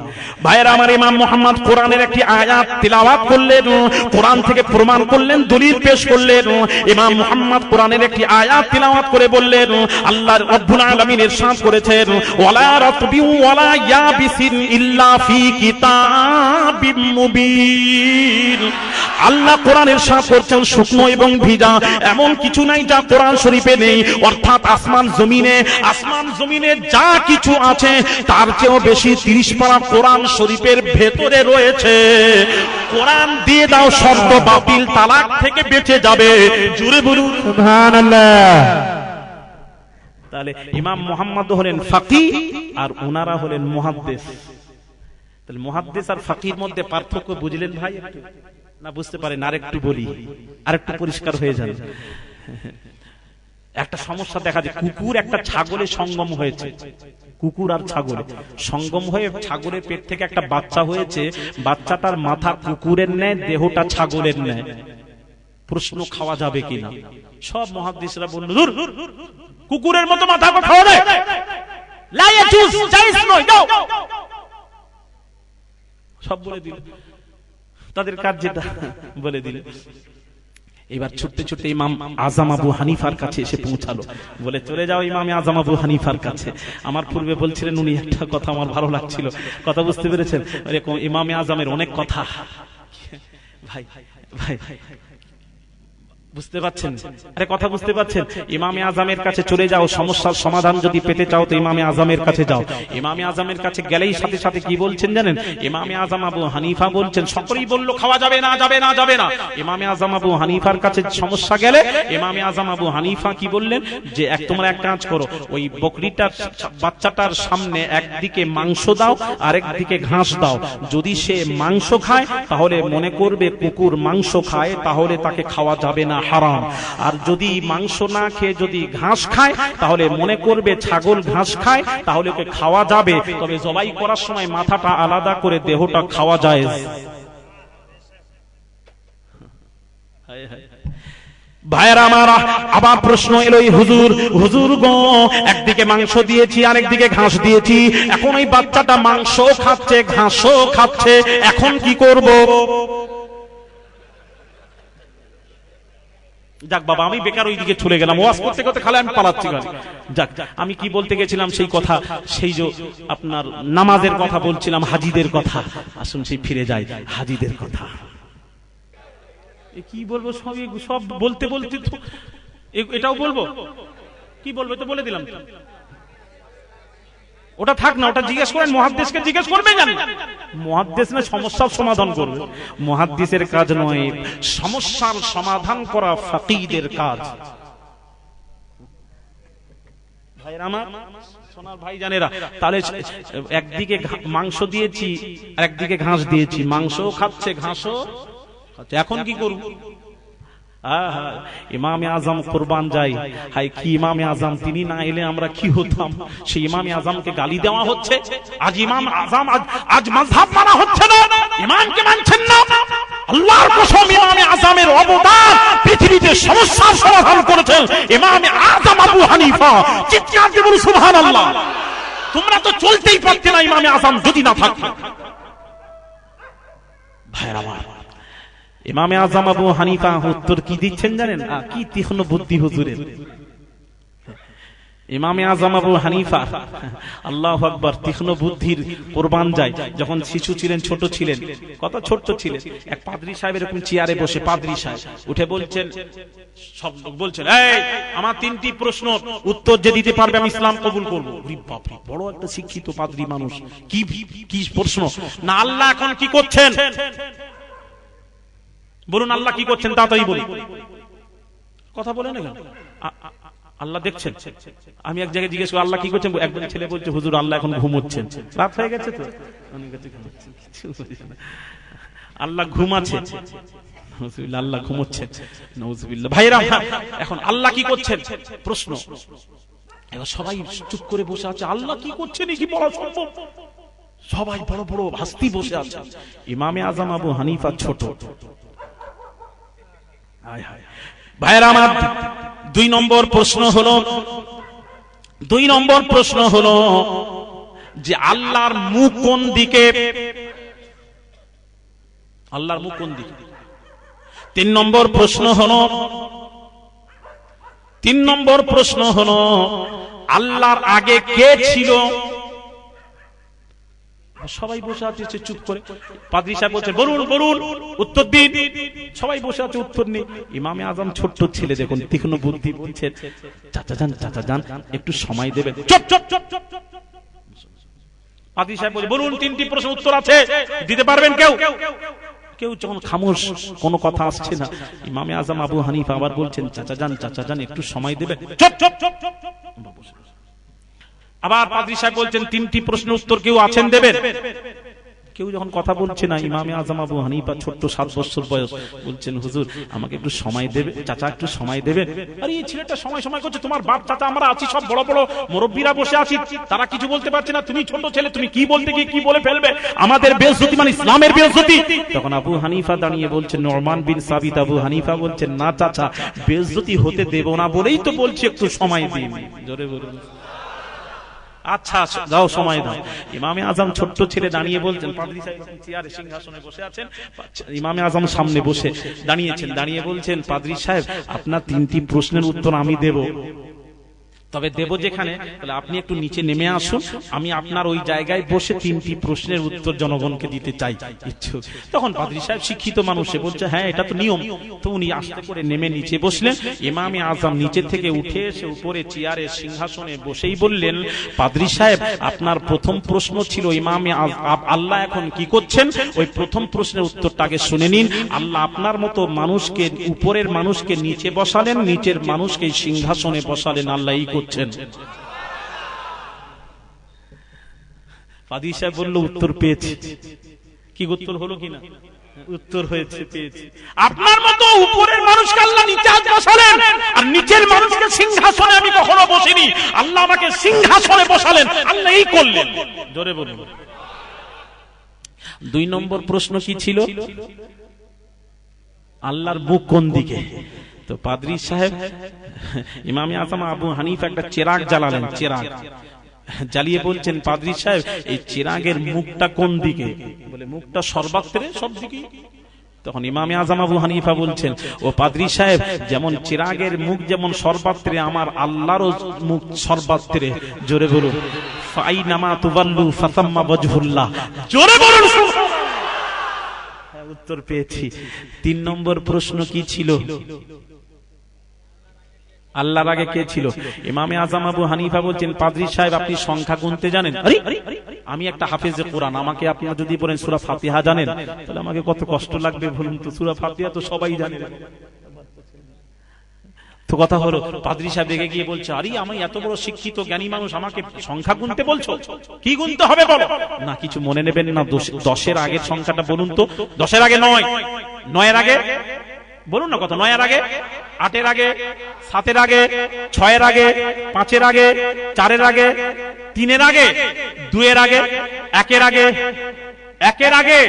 ভাইরা আমার, ইমাম মুহাম্মদ কোরআনের একটি আয়াত তিলাওয়াত করলেন, কোরআন থেকে প্রমাণ করলেন, দলিল পেশ করলেন। ইমাম মুহাম্মদ কোরআনের একটি আয়াত তিলাওয়াত করে বললেন, আল্লাহ রাব্বুল আলামিন ইরশাদ করেছেন, ওয়ালা রাতবিউ ওয়ালা ইয়াবিসিন ইল্লা ফি কিতাবিম মুবিন। আল্লাহ কোরআন ইরশাদ করছেন, শুকনো এবং ভিজা এমন কিছু নাই যা কোরআন শরীফে নেই। অর্থাৎ আসমান জমিনে যা কিছু আছে তার চেয়েও বেশি 30 পারা কোরআন শরীফের ভেতরে রয়েছে। কোরআন দিয়ে দাও, শর্ত বাতিল, তালাক থেকে বেঁচে যাবে। জোরে বলুন সুবহানাল্লাহ। তাহলে ইমাম মুহাম্মদ হলেন ফাকিহ আর ওনারা হলেন মুহাদ্দিস। তাহলে মুহাদ্দিস আর ফাকিহর মধ্যে পার্থক্য বুঝলেন ভাই? না বুঝতে পারেন? আরেকটু বলি, আরেকটু পরিষ্কার হয়ে যাবে। একটা সমস্যা দেখা যায়, কুকুর একটা ছাগলের সঙ্গম হয়েছে, কুকুর আর ছাগলের সঙ্গম হয়ে ছাগলের পেট থেকে একটা বাচ্চা হয়েছে। বাচ্চাটার মাথা কুকুরের ন্যায়, দেহটা ছাগলের ন্যায়। প্রশ্ন, খাওয়া যাবে কিনা? সব মুহাদ্দিসরা বলল, দূর, কুকুরের মতো মাথা খাওয়া যায়, লা ইয়াজুজ, জায়েজ নয়, দাও। সব বলে দিল, তাদের কাজ যেটা বলে দিলে। এবার ছুটতে ছুটতে ইমাম আজম আবু হানিফার কাছে এসে পৌঁছালো। বলে, চলে যাও ইমাম আজম আবু হানিফার কাছে। আমার পূর্বে বলছিলেন উনি একটা কথা আমার ভালো লাগছিল, কথা বুঝতে পেরেছেন? এরকম ইমাম আজমের অনেক কথা, ভাই ভাই বুঝতে পাচ্ছেন? আরে কথা বুঝতে পাচ্ছেন? ইমামে আজমের কাছে চলে যাও, সমস্যার সমাধান যদি পেতে চাও তো ইমামে আজমের কাছে যাও। ইমামে আজমের কাছে গেলেই সাথে সাথে কি বলছেন জানেন? ইমামে আজম আবু হানিফা বলছেন, সকলেই বলল খাওয়া যাবে না, যাবে না, যাবে না। ইমামে আজম আবু হানিফার কাছে সমস্যা গেলে ইমামে আজম আবু হানিফা কি বললেন? যে তোমরা এক কাজ করো, ওই বকরিটার বাচ্চাটার সামনে একদিকে মাংস দাও, আরেকদিকে ঘাস দাও। যদি সে মাংস খায় তাহলে মনে করবে কুকুর মাংস খায়, তাহলে তাকে খাওয়া যাবে না, হারাম। আর যদি মাংস না খেয়ে যদি ঘাস খায় তাহলে মনে করবে ছাগল ঘাস খায়, তাহলে ওকে খাওয়া যাবে। তবে জবাই করার সময় মাথাটা আলাদা করে দেহটা খাওয়া যায়। ভাইরা আমার, আবার প্রশ্ন এলো, হুজুর গো, একদিকে মাংস দিয়েছি, আরেকদিকে ঘাস দিয়েছি, এখন ওই বাচ্চাটা মাংস খাচ্ছে, ঘাসও খাচ্ছে, এখন কি করব? যাক বাবা, আমি বেকার ওই দিকে চলে গেলাম, ওয়াজ করতে করতে খালি আমি পালাচ্ছি। যাক, আমি কি বলতে গেছিলাম সেই কথা, সেই যে আপনার নামাজের কথা বলছিলাম, হাজিদের কথা। আসুন সেই ফিরে যাই হাজিদের কথা। কি বলবো, সব বলতে বলতে তো এটাও বলবো, কি বলবো তো বলে দিলাম। ওটা থাক না, ওটা জিজ্ঞেস করেন মুহাদ্দিসকে, জিজ্ঞেস করবে জানেন মুহাদ্দিস না সমস্যার সমাধান করবে। মুহাদ্দিসের কাজ নয়, সমস্যার সমাধান করা ফাকিহদের কাজ। ভাইরা আমার, সোনার ভাই জানেরা, তাহলে একদিকে মাংস দিয়েছি আর একদিকে ঘাস দিয়েছি, মাংসও খাচ্ছে ঘাসও খাচ্ছে, এখন কি করব? ইমামে আজম কুরবান যাই, হাই কি ইমামে আজম, তিনি না এলে আমরা কি হতাম? সেই ইমামে আজমকে গালি দেওয়া হচ্ছে। আজ ইমাম আজম, আজ মাযহাব মানা হচ্ছে না, ইমামকে মানছেন না। আল্লাহর কসম, ইমামে আজমের অবদান পৃথিবীতে সমস্যার সমাধান করেছেন ইমামে আজম আবু হানিফা। চিৎকার দিয়ে বলুন সুবহানাল্লাহ। তোমরা তো চলতেই পারতে না ইমামে আজম যদি না থাকতো। ভাইরা আমার, ইমামে আজম আবু হানিফা উত্তর কি দিচ্ছেন জানেন? কি তীক্ষ্ণ বুদ্ধি হুজুরের। ইমামে আজম আবু হানিফা, আল্লাহু আকবার, তীক্ষ্ণ বুদ্ধির কোরবান যায়। যখন শিশু ছিলেন, ছোট ছিলেন, কত ছোট ছিলেন, এক পাদ্রী সাহেব এরকম চেয়ারে বসে, পাদ্রী সাহেব উঠে বলছেন, সব লোক বলছেন, এই আমার 3টি প্রশ্ন উত্তর যে দিতে পারবে আমি ইসলাম কবুল করব। ওরে বাপ রে, বড় একটা শিক্ষিত পাদ্রী মানুষ, কি প্রশ্ন? না, আল্লাহ এখন কি করছেন বলুন, আল্লাহ কি করছেন তাড়াতাড়ি বলুন। কথা বলে না কেন? আল্লাহ দেখছেন। আমি এক জায়গায় জিজ্ঞেস করি আল্লাহ কি করছেন, একজন ছেলে বলছে হুজুর আল্লাহ এখন ঘুমোচ্ছেন। রাত হয়ে গেছে তো, আল্লাহ ঘুমাচ্ছে, আল্লাহ ঘুমোচ্ছেন, নাউজুবিল্লাহ। ভাইরা, এখন আল্লাহ কি করছেন প্রশ্ন। এবার সবাই চুপ করে বসে আছে, আল্লাহ কি করছেন কি বলা সম্ভব? সবাই বড় বড় হাস্তি বসে আছে। ইমামে আজম আবু হানিফা ছোট। ভাইরা আমার, 2 নম্বর প্রশ্ন হলো যে আল্লাহর মুখ কোন দিকে? আল্লাহর মুখ কোন দিকে? 3 নম্বর প্রশ্ন হলো আল্লাহর আগে কে ছিল? সবাই বসে আছে চুপ করে। পাদ্রী সাহেব বলছেন বলুন উত্তর দিন। সবাই বসে আছে, উত্তর নেই। ইমামে আজম ছোট্ট ছেলে, দেখুন তীক্ষ্ণ বুদ্ধি বলছেন, চাচা যান একটু সময় দেবেন। চুপ। পাদ্রী সাহেব বলছেন বলুন 3টি প্রশ্ন উত্তর আছে, দিতে পারবেন কেউ যখন খামোশ, কোনো কথা আসছে না। ইমামে আজম আবু হানিফা আবার বলছেন, চাচা যান একটু সময় দেবেন। চুপ। আবার পাদ্রী সাহেব বলছেন 3টি প্রশ্নের উত্তর কেউ আছেন দেবেন? কেউ যখন কথা বলছে না, ইমামে আজম আবু হানিফা ছোট্ট 7 বছর বয়স, বলছেন হুজুর আমাকে একটু সময় দেবে, চাচা একটু সময় দেবেন। আরে এই ছেলেটা সময় করছে, তোমার বাপ চাচা আমরা আছি, সব বড় বড় মুরব্বীরা বসে আছি, তারা কিছু বলতে পারছে না, তুমি ছোট ছেলে, তুমি কি বলতে গিয়ে কি বলে ফেলবে, আমাদের বেইজ্জতি মানে ইসলামের বেইজ্জতি। তখন আবু হানিফা দাঁড়িয়ে বলছেন, নোমান বিন সাবিত আবু হানিফা বলছেন, না চাচা, বেইজ্জতি হতে দেব না বলেই তো বলছি একটু সময় দিন। জোরে বলুন। আচ্ছা দাও, সময় দাও। ইমামে আজম ছোট্ট ছেলে দাঁড়িয়ে বলছেন, পাদ্রী সাহেব চেয়ারে সিংহাসনে বসে আছেন, ইমামে আজম সামনে বসে দাঁড়িয়ে বলছেন, পাদ্রী সাহেব আপনার 3টি প্রশ্নের উত্তর আমি দেব, তবে দেব যেখানে, তাহলে আপনি একটু নিচে নেমে আসুন, আমি আপনার ওই জায়গায় বসে 3টি প্রশ্নের উত্তর জনগণকে দিতে চাই। ইচ্ছুক। তখন পাদ্রী সাহেব শিক্ষিত মানুষে বলছে, হ্যাঁ এটা তো নিয়ম। তো উনি আস্তে করে নেমে নিচে বসলেন। ইমামে আজম নিচে থেকে উঠে এসে উপরে চেয়ারে সিংহাসনে বসেই বললেন, পাদ্রী সাহেব আপনার প্রথম প্রশ্ন ছিল ইমামে আল্লাহ এখন কি করছেন, ওই প্রথম প্রশ্নের উত্তরটা আগে শুনে নিন। আল্লাহ আপনার মতো মানুষকে, উপরের মানুষকে নিচে বসালেন, নিচের মানুষকে সিংহাসনে বসালেন, আল্লাহ এই করছেন। পাদ্রী সাহেব বলল, উত্তর পেয়েছি। কি উত্তর হলো কিনা? উত্তর হয়েছে, পেয়েছি। আপনার মতো উপরের মানুষকে আল্লাহ নিচে বসালেন, আর নিচের মানুষকে সিংহাসনে আমি কখনো বসিনি, আল্লাহ আমাকে সিংহাসনে বসালেন, আল্লাহ এই করলেন। জোরে বলুন। 2 নম্বর প্রশ্ন কি ছিল? আল্লাহর মুখ কোন দিকে? তো পাদ্রী সাহেব, ইমামে আজম আবু হানিফা একটা চেরাগ জ্বালালেন, চেরাগ জ্বালিয়ে বলছেন, পাদ্রী সাহেব এই চেরাগের মুখটা কোন দিকে? বলে মুখটা সর্বাত্রে, সব দিকে। তখন ইমামে আজম আবু হানিফা বলছেন, ও পাদ্রী সাহেব, যেমন চেরাগের মুখ যেমন সর্বাত্রে, আমার আল্লাহরও মুখ সর্বাত্রে। জোরে বলুন, ফাইনামা তুবাল্লু ফাসাম্মা ওয়াজহুল্লাহ। জোরে বলুন। উত্তর পেয়েছি। 3 নম্বর প্রশ্ন কি ছিল? আল্লাহর আগে কে ছিল? ইমামে আজম আবু হানিফা বলছেন, পাদ্রী সাহেব আপনি সংখ্যা গুনতে জানেন? আরে আমি একটা হাফেজে কোরআন, আমাকে আপনি যদি বলেন সূরা ফাতিহা জানেন, তাহলে আমাকে কত কষ্ট লাগবে বলুন তো। সূরা ফাতিহা তো সবাই জানে। তো কথা হলো, পাদ্রী সাহেব রেগে গিয়ে বলছে, আরে আমি এত বড় শিক্ষিত জ্ঞানী মানুষ, আমাকে সংখ্যা গুনতে বলছো? কি গুনতে হবে বলো? না কিছু মনে নেবেন না, 10-এর আগের সংখ্যাটা বলুন তো। 10-এর আগে 9, 9-এর আগে বলুন না কত? 9-এর আগে, 8-এর আগে, 7-এর আগে, 6-এর আগে, 5-এর আগে, 4-এর আগে, 3-এর আগে, 2-এর আগে, 1-এর আগে, 1-এর আগে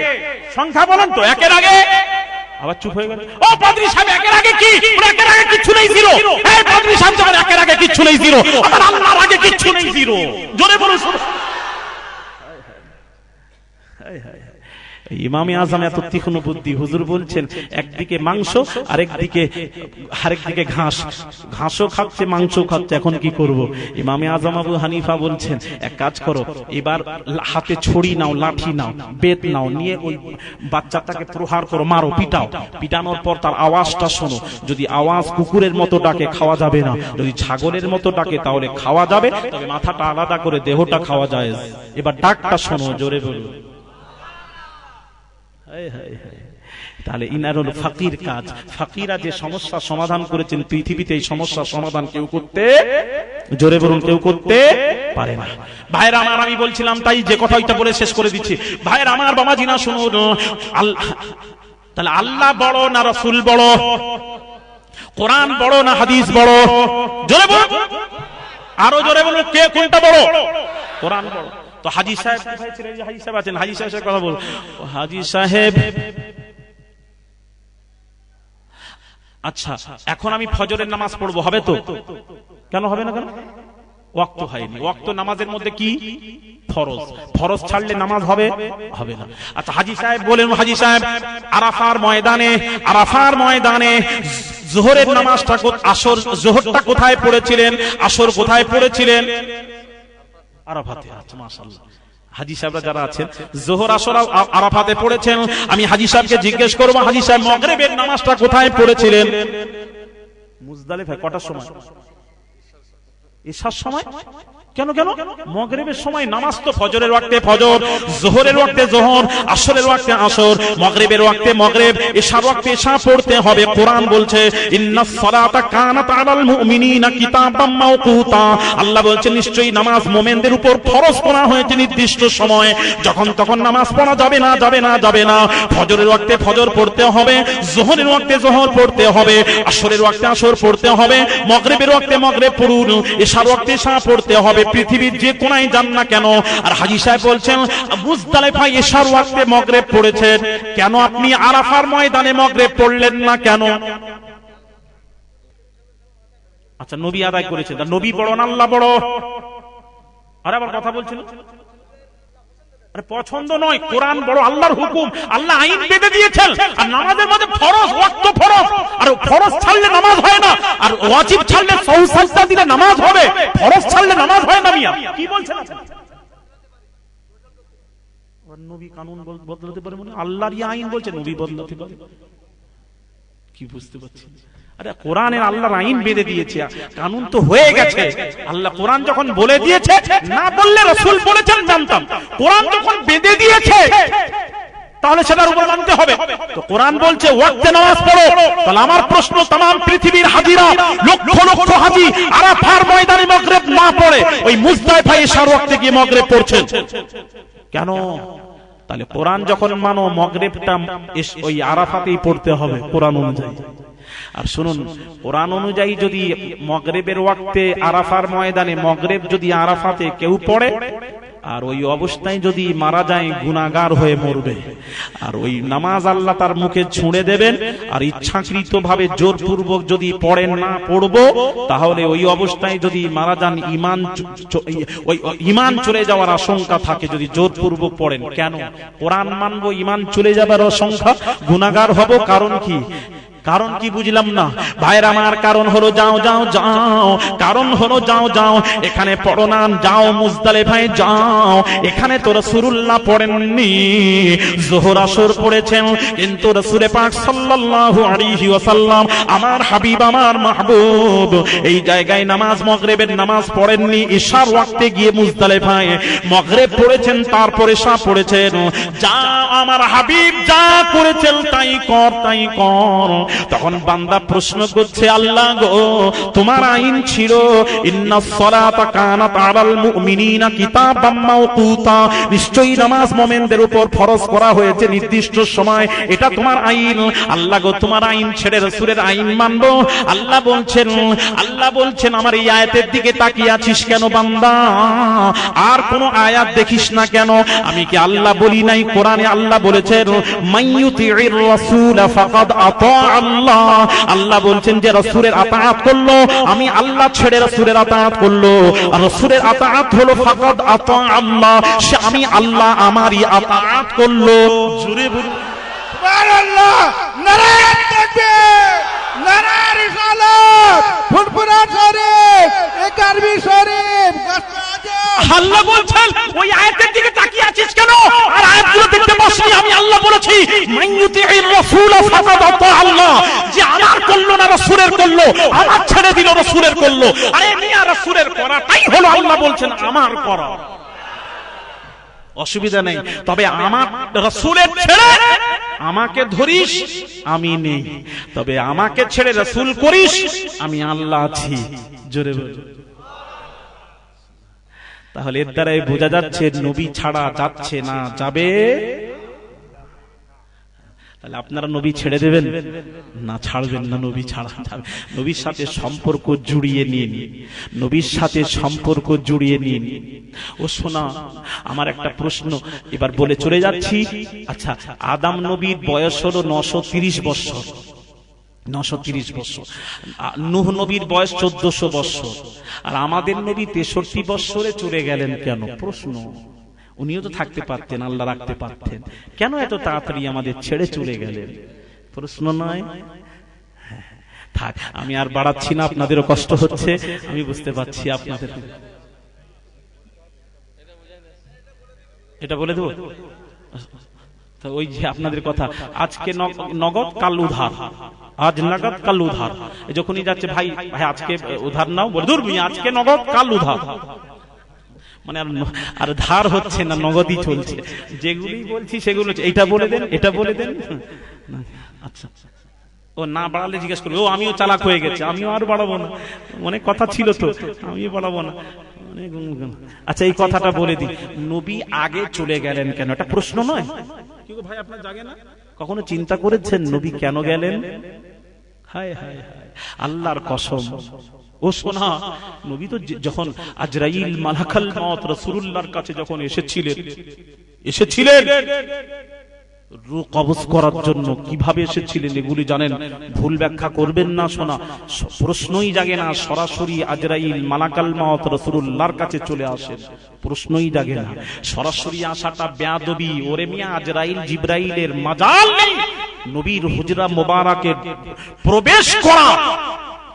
সংখ্যা বলুন তো। 1-এর আগে আবার চুপ হয়ে গেল। ও পাদ্রী সাহেব 1-এর আগে কি? 1-এর আগে কিচ্ছু নেই, জিরো। এই পাদ্রী সাহেব যখন 1-এর আগে কিচ্ছু নেই, জিরো, আমার আল্লাহর আগে কিচ্ছু নেই, জিরো। জোরে বলুন। ইমামে আজম এত তীক্ষ্ণ বুদ্ধি। হুজুর বলছেন একদিকে মাংস আরেকদিকে ঘাস, ঘাসও খাচ্ছে মাংসও খাচ্ছে, এখন কি করব? ইমামে আজম আবু হানিফা বলছেন এক কাজ করো, এবার হাতে ছড়ি নাও, লাঠি নাও, বেত নাও, নিয়ে ওই বাচ্চাটাকে প্রহার করো, মারো, পিটাও। পিটানোর পর তার আওয়াজটা শোনো। যদি আওয়াজ কুকুরের মতো ডাকে খাওয়া যাবে না, যদি ছাগলের মতো ডাকে তাহলে খাওয়া যাবে, তবে মাথাটা আলাদা করে দেহটা খাওয়া যায়। এবার ডাকটা শোনো, জোরে বলুন। তাহলে ইনারুল ফাকির কাজ। ফাকিরা যে সমস্যা সমাধান করেছেন পৃথিবীতে, এই সমস্যার সমাধান কেউ করতে, জোরে বলুন, কেউ করতে পারে না। ভাইরা আমার, আমি বলছিলাম তাই যে কথা ওইটা বলে শেষ করে দিচ্ছি। ভাইরা আমার, বাবাজি না শুনুন, তাহলে আল্লাহ বড় না রাসূল বড়? কোরআন বড় না হাদিস বড়? জোরে বলুন, আরো জোরে বলুন, কে কোনটা বড়? কোরআন বড়। তো হাজী সাহেব কোথায় ছিলেন? হাজী সাহেব আছেন, হাজী সাহেবের কথা বল। হাজী সাহেব, আচ্ছা এখন আমি ফজরের নামাজ পড়বো, হবে তো? কেন হবে না? কেন? ওয়াক্ত হয়নি। ওয়াক্ত নামাজের মধ্যে কি? ফরজ। ফরজ ছাড়লে নামাজ হবে? হবে না। আচ্ছা হাজী সাহেব বলেন, হাজী সাহেব আরাফার ময়দানে যোহরের নামাজটা, আসর যোহরটা কোথায় পড়েছিলেন? আসর কোথায় পড়েছিলেন? আরাফাতে। আচ্ছা মাশাআল্লাহ। হাজী সাহেবরা যারা আছেন, যোহর আসর আরাফাতে পড়েছেন। আমি হাজী সাহেবকে জিজ্ঞেস করব, হাজী সাহেব মাগরিবের নামাজটা কোথায় পড়েছিলেন? মুজদালিফায়। কটার সময়? ইশার সময়। কেন? মাগরিবের সময় নামাজ তো ফজরের ওয়াক্তে ফজর, যোহরের ওয়াক্তে যোহর, আসরের ওয়াক্তে আসর, মাগরিবের ওয়াক্তে মাগরিব, ইশার ওয়াক্তে ইশা পড়তে হবে। কোরআন বলছে ইন্নাস সালাতা কানাত আলাল মুমিনিনা কিতাবাম মাওকুতা। আল্লাহ বলছেন নিশ্চয়ই নামাজ মুমিনদের উপর ফরজ করা হয়েছে নির্দিষ্ট সময়। যখন তখন নামাজ পড়া যাবে না। ফজরের ওয়াক্তে ফজর পড়তে হবে, যোহরের ওয়াক্তে যোহর পড়তে হবে, আসরের ওয়াক্তে আসর পড়তে হবে, মাগরিবের ওয়াক্তে মাগরিব পড়ুন, ইশার ওয়াক্তে ইশা পড়তে হবে, পৃথিবীর যে কোনায় যান না কেন। আর হাজী সাহেব বলছেন মুজদালিফায় ইশার ওয়াক্তে মাগরিব পড়েছেন, কেন আপনি আরাফার ময়দানে মাগরিব পড়লেন না কেন? আচ্ছা নবী আদায় করেছেন, নবী বড় না আল্লাহ বড়? আরে আবার কথা বলছেন, আরে পছন্দ নয়, কোরআন বড়, আল্লাহর হুকুম, আল্লাহ আইন বেঁধে দিয়েছেন। আর নামাজের মধ্যে ফরজ, ওয়াক্ত ফরজ, আর ফরজ ছাড়লে নামাজ হয় না, আর ওয়াজিব ছাড়লে সহু সাজদা দিলে নামাজ হবে, ফরজ ছাড়লে নামাজ হয় না। মিয়া কি বলছেন? নবী কানুন বদলাতে পারে মনে? আল্লাহর আইন বলছে নবী বদলাতে পারে? কি বুঝতে পারছি? আরে কোরআনের আল্লাহর আইন বেঁধে দিয়েছে, কানুন তো হয়ে গেছে। আল্লাহ কোরআন যখন বলে দিয়েছে, না বললে রাসূল বলেছেন জানতাম। কোরআন যখন বেঁধে দিয়েছে তাহলে সেটার উপর মানতে হবে। তো কোরআন বলছে ওয়াক্তে নামাজ পড়ো। তাহলে আমার প্রশ্ন, तमाम পৃথিবীর হাজিরা, লক্ষ লক্ষ হাজী আরাফার ময়দানে মাগরিব না পড়ে ওই মুজদালিফায় ইশার ওয়াক্তে গিয়ে মাগরিব পড়ছেন কেন? তাহলে কোরআন যখন মানো, মাগরিবটা ওই আরাফাতেই পড়তে হবে কোরআন অনুযায়ী। আর শুনুন, কোরআন অনুযায়ী যদি মাগরিবের ওয়াক্তে আরাফার ময়দানে মাগরিব যদি আরাফাতে কেউ পড়ে, আর ওই অবস্থায় যদি মারা যায় গুনাহগার হয়ে মরবে। আর ওই নামাজ আল্লাহ তার মুখে ছুঁড়ে দেবেন। আর ইচ্ছাকৃতভাবে জোরপূর্বক যদি পড়েন না পড়বো, তাহলে ওই অবস্থায় যদি মারা যান ঈমান চলে যাওয়ার আশঙ্কা থাকে যদি জোরপূর্বক পড়েন। কেন? কোরআন মানবো, ঈমান চলে যাবার আশঙ্কা, গুনাহগার হব, কারণ কি? কারণ কি বুঝলাম না ভাইরা আমার? কারণ হলো যাও যাও যাও, কারণ হলো যাও যাও, এখানে পড়ো না, যাও মুজদালিফায় যাও। এখানে তো রাসূলুল্লাহ পড়েননি, যোহর আসর পড়েছেন, কিন্তু রাসূল পাক সাল্লাল্লাহু আলাইহি ওয়াসাল্লাম আমার হাবিব আমার মাহবুব এই জায়গায় নামাজ মাগরিবের নামাজ পড়েননি। ইশার ওয়াক্তে গিয়ে মুজদালিফায় মাগরিব পড়েছেন, তারপরে ইশা পড়েছেন। যা আমার হাবিব যা করেছেন তাই কর, তাই কর। তখন বান্দা প্রশ্ন করছে, আল্লাহ গো, তোমার আইন ছিল ইন্নাস সালাতা কানাত আলাল মুমিনিনা কিতাবাম মাওকুতা, নিশ্চয়ই নামাজ মুমিনদের উপর ফরজ করা হয়েছে নির্দিষ্ট সময়, এটা তোমার আইন। আল্লাহ গো, তোমার আইন ছেড়ে রাসূলের আইন মানবো? আল্লাহ বলছেন আমার এই আয়াতের দিকে তাকিয়ে আছিস কেন বান্দা? আর কোন আয়াত দেখিস না কেন? আমি কি আল্লাহ বলি নাই? কোরআনে আল্লাহ বলেছেন মাইয়ুতির রাসূল ফাকাদ আতা আল্লাহ। আল্লাহ বলছেন যে রাসূলের আতাআত করলো, আমি আল্লাহ ছেড়ে রাসূলের আতাআত করলো, আর রাসূলের আতাআত হলো ফাকাদ আতা আল্লাহ, সে আমি আল্লাহ আমারই আতাআত করলো। জোরে বলুন সুবহানাল্লাহ, নারায়ে তাকবীর, নারায়ে রিসালাত, ফুরফুরা শরীফ, একারবি শরীফ। আল্লাহ বলছেন ওই আয়াতের দিকে তাকিয়ে আছিস কেন? আর আয়াতগুলো দেখতে বসনি? আমি আল্লাহ বলেছি মাইয়ুতির রাসূল ফাকাদ আতা আল্লাহ, যে আমার করলো না রাসূলের করলো, আমার ছেড়ে দিল রাসূলের করলো। আরে মিয়া, রাসূলের করাটাই হলো আল্লাহ বলছেন আমার করা, অসুবিধা নেই। তবে আমার রাসূলের ছেড়ে আমাকে ধরিস আমি নেই, তবে আমাকে ছেড়ে রাসূল করিস আমি আল্লাহ আছি। জোরে বল। তাহলে এর দ্বারাই বোঝা যাচ্ছে নবী ছাড়া যাচ্ছে না, যাবে। তাহলে আপনারা নবী ছেড়ে দেবেন না? ছাড়বেন না, নবী ছাড়া যাবে। নবীর সাথে সম্পর্ক জুড়িয়ে নিন, নবীর সাথে সম্পর্ক জুড়িয়ে নিন। ও শোনা, আমার একটা প্রশ্ন এবার বলে চলে যাচ্ছি। আচ্ছা, আদম নবীর বয়স হলো 930 বছর, 930 বছর। নূহ নবীর বয়স 1400 বছর, আর আমাদের নবী 63 বছরে চলে গেলেন কেন? প্রশ্ন। উনিও তো থাকতে পারতেন, আল্লাহ রাখতে পারতেন, কেন এত তাড়াতাড়ি আমাদের ছেড়ে চলে গেলেন? প্রশ্ন নয়? থাক, আমি আর বাড়াচ্ছি না, আপনাদেরও কষ্ট হচ্ছে, আমি বুঝতে পারছি আপনাদের। এটা বলে দেবো তো, ওই যে আপনাদের কথা, আজকে নগদ কাল উধার, আজ নগদ কাল উধার। যখনই যাচ্ছে ভাই ভাই আজকে উধার নাও, বলে দূর আজকে নগদ কাল উধার, মানে আর ধার হচ্ছে না, নগদই চলছে। যেগুলি বলছি সেগুলো, এটা বলে দেন, এটা বলে দেন। আচ্ছা, ও না বাড়ালে জিজ্ঞেস করবে, ও আমিও চালাক হয়ে গেছে, আমিও আর বাড়াবো না, অনেক কথা ছিল তো, আমিও বাড়াবো না। আচ্ছা, এই কথাটা বলে দিই, নবী আগে চলে গেলেন কেন? এটা প্রশ্ন নয়? ভাই আপনার জাগে না? কখনো চিন্তা করেছেন নবী কেন গেলেন? হায় হায় হায়, আল্লাহর কসম। ও শোনা, নবী তো যখন আজরাইল মালাকাল মউত রাসূলুল্লাহর কাছে যখন এসেছিলেন রূহ কবজ করার জন্য, কিভাবে এসেছিলেন এগুলি জানেন, ভুল ব্যাখ্যা করবেন না। শোনা, প্রশ্নই জাগে না, সরাসরি আজরাইল মালাকাল মউত রাসূলুল্লাহর কাছে চলে আসেন, প্রশ্নই জাগে না। সরাসরি আসাটা বেয়াদবি। ওরে মিয়া, আজরাইল জিবরাইলের মাজাল নেই নবীর হুজরা মোবারকে প্রবেশ করা,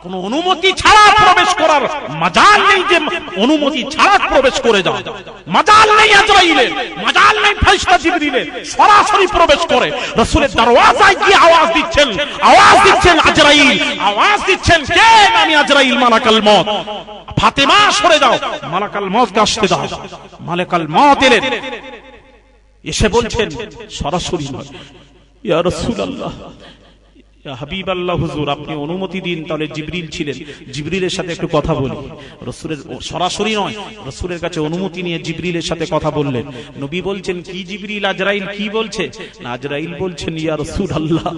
কোন অনুমতি ছাড়া প্রবেশ করার মাজাল নেই, যে অনুমতি ছাড়া প্রবেশ করে যাও, মাজাল নেই আজরাইলের, মাজাল নেই ফেরেশতা জিবরিলের, সরাসরি প্রবেশ করে রাসূলের দরওয়াজায় গিয়ে আওয়াজ দিচ্ছেন আজরাইল, আওয়াজ দিচ্ছেন, কে? আমি আজরাইল মালাকাল মউত, ফাতেমা সরে যাও, মালাকাল মউতকে আসতে দাও। মালাকাল মউত এলেন, এসে বলছেন সরাসরি নয়, ইয়া রাসূলুল্লাহ, হাবিব আল্লাহ হুজুর, আপনি অনুমতি দিন। তাহলে জিবরিল ছিলেন, জিবরিলের সাথে একটু কথা বলি। রাসূলের সরাসরি নয়, রাসূলের কাছে অনুমতি নিয়ে জিবরিলের সাথে কথা বললেন। নবী বলছেন, কি জিবরিল? আজরাইল কি বলছে? না, আজরাইল বলছেন, ইয়া রাসূলুল্লাহ,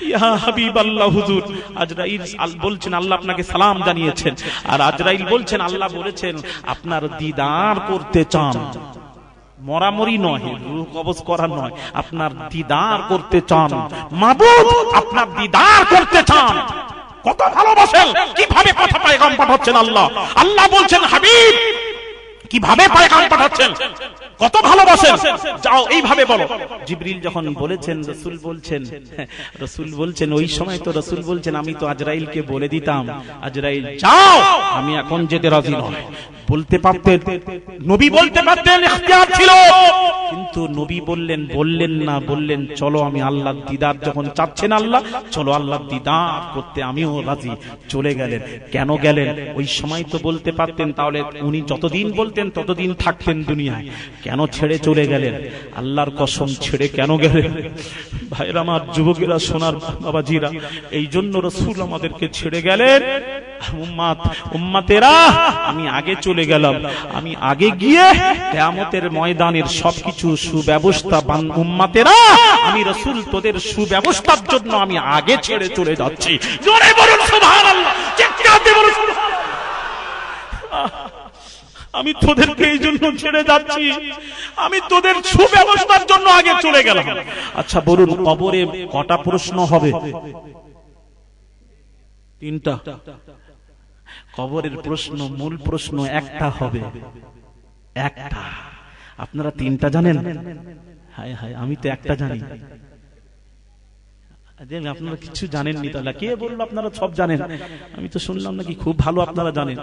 ইয়া হাবিব আল্লাহ হুজুর। আজরাইল বলছেন, আল্লাহ আপনাকে সালাম জানিয়েছেন। আর আজরাইল বলছেন, আল্লাহ বলেছেন আপনার দিদার করতে চান, মরামরি নয়, রূহ কবজ করা নয়, আপনার দিদার করতে চান। মাবুদ আপনার দিদার করতে চান। কত ভালোবাসেন, কিভাবে কথা পয়গাম পাঠাচ্ছেন আল্লাহ। আল্লাহ বলছেন, হাবিব কিভাবে পায়গাম পাঠাচ্ছেন, কত ভালোবাসেন, যাও এইভাবে বলো। জিবরিল যখন বলেছেন, রাসূল বলছেন ওই সময় তো রাসূল বলছেন আমি তো আজরাইলকে বলে দিতাম, আজরাইল যাও, আমি এখন যেতে রাজি নই। বলতে পারতেন, নবী বলতে পারতেন, ইখতিয়ার ছিল, কিন্তু নবী বললেন না, বললেন চলো, আমি আল্লাহর দিদার যখন চাচ্ছেন আল্লাহ, চলো আল্লাহর দিদার করতে আমিও রাজি। চলে গেলেন। কেন গেলেন? ওই সময় তো বলতে পারতেন, তাহলে উনি যতদিন বলতেন ততদিন থাকতেন দুনিয়ায়। কেন ছেড়ে চলে গেলেন? আল্লাহর কসম, ছেড়ে কেন গেলেন? ভাইরা আমার, যুবকেরা, সোনার বাবাজিরা, এই জন্য রাসূল আমাদেরকে ছেড়ে গেলেন। উম্মতেরা, আমি আগে চলে গেলাম, আমি আগে গিয়ে কিয়ামতের ময়দানের সবকিছু সুব্যবস্থা, উম্মতেরা আমি রাসূল তোদের সুব্যবস্থার জন্য আমি আগে ছেড়ে চলে যাচ্ছি। জোরে বলুন সুবহানাল্লাহ, চিৎকার দিয়ে বলুন সুবহানাল্লাহ। আমি তোদেরকে এই জন্য ছেড়ে যাচ্ছি, আমি তোদের সুব্যবস্থার জন্য আগে চলে গেলাম। আচ্ছা বলুন, কবরে কটা প্রশ্ন হবে? 3টা। কবরের প্রশ্ন, মূল প্রশ্ন একটা হবে, একটা। আপনারা 3টা জানেন? হায় হায়, আমি তো একটা জানি। আপনারা কিছু জানেননি, তাহলে কে বললো আপনারা সব জানেন? আমি তো শুনলাম নাকি খুব ভালো আপনারা জানেন।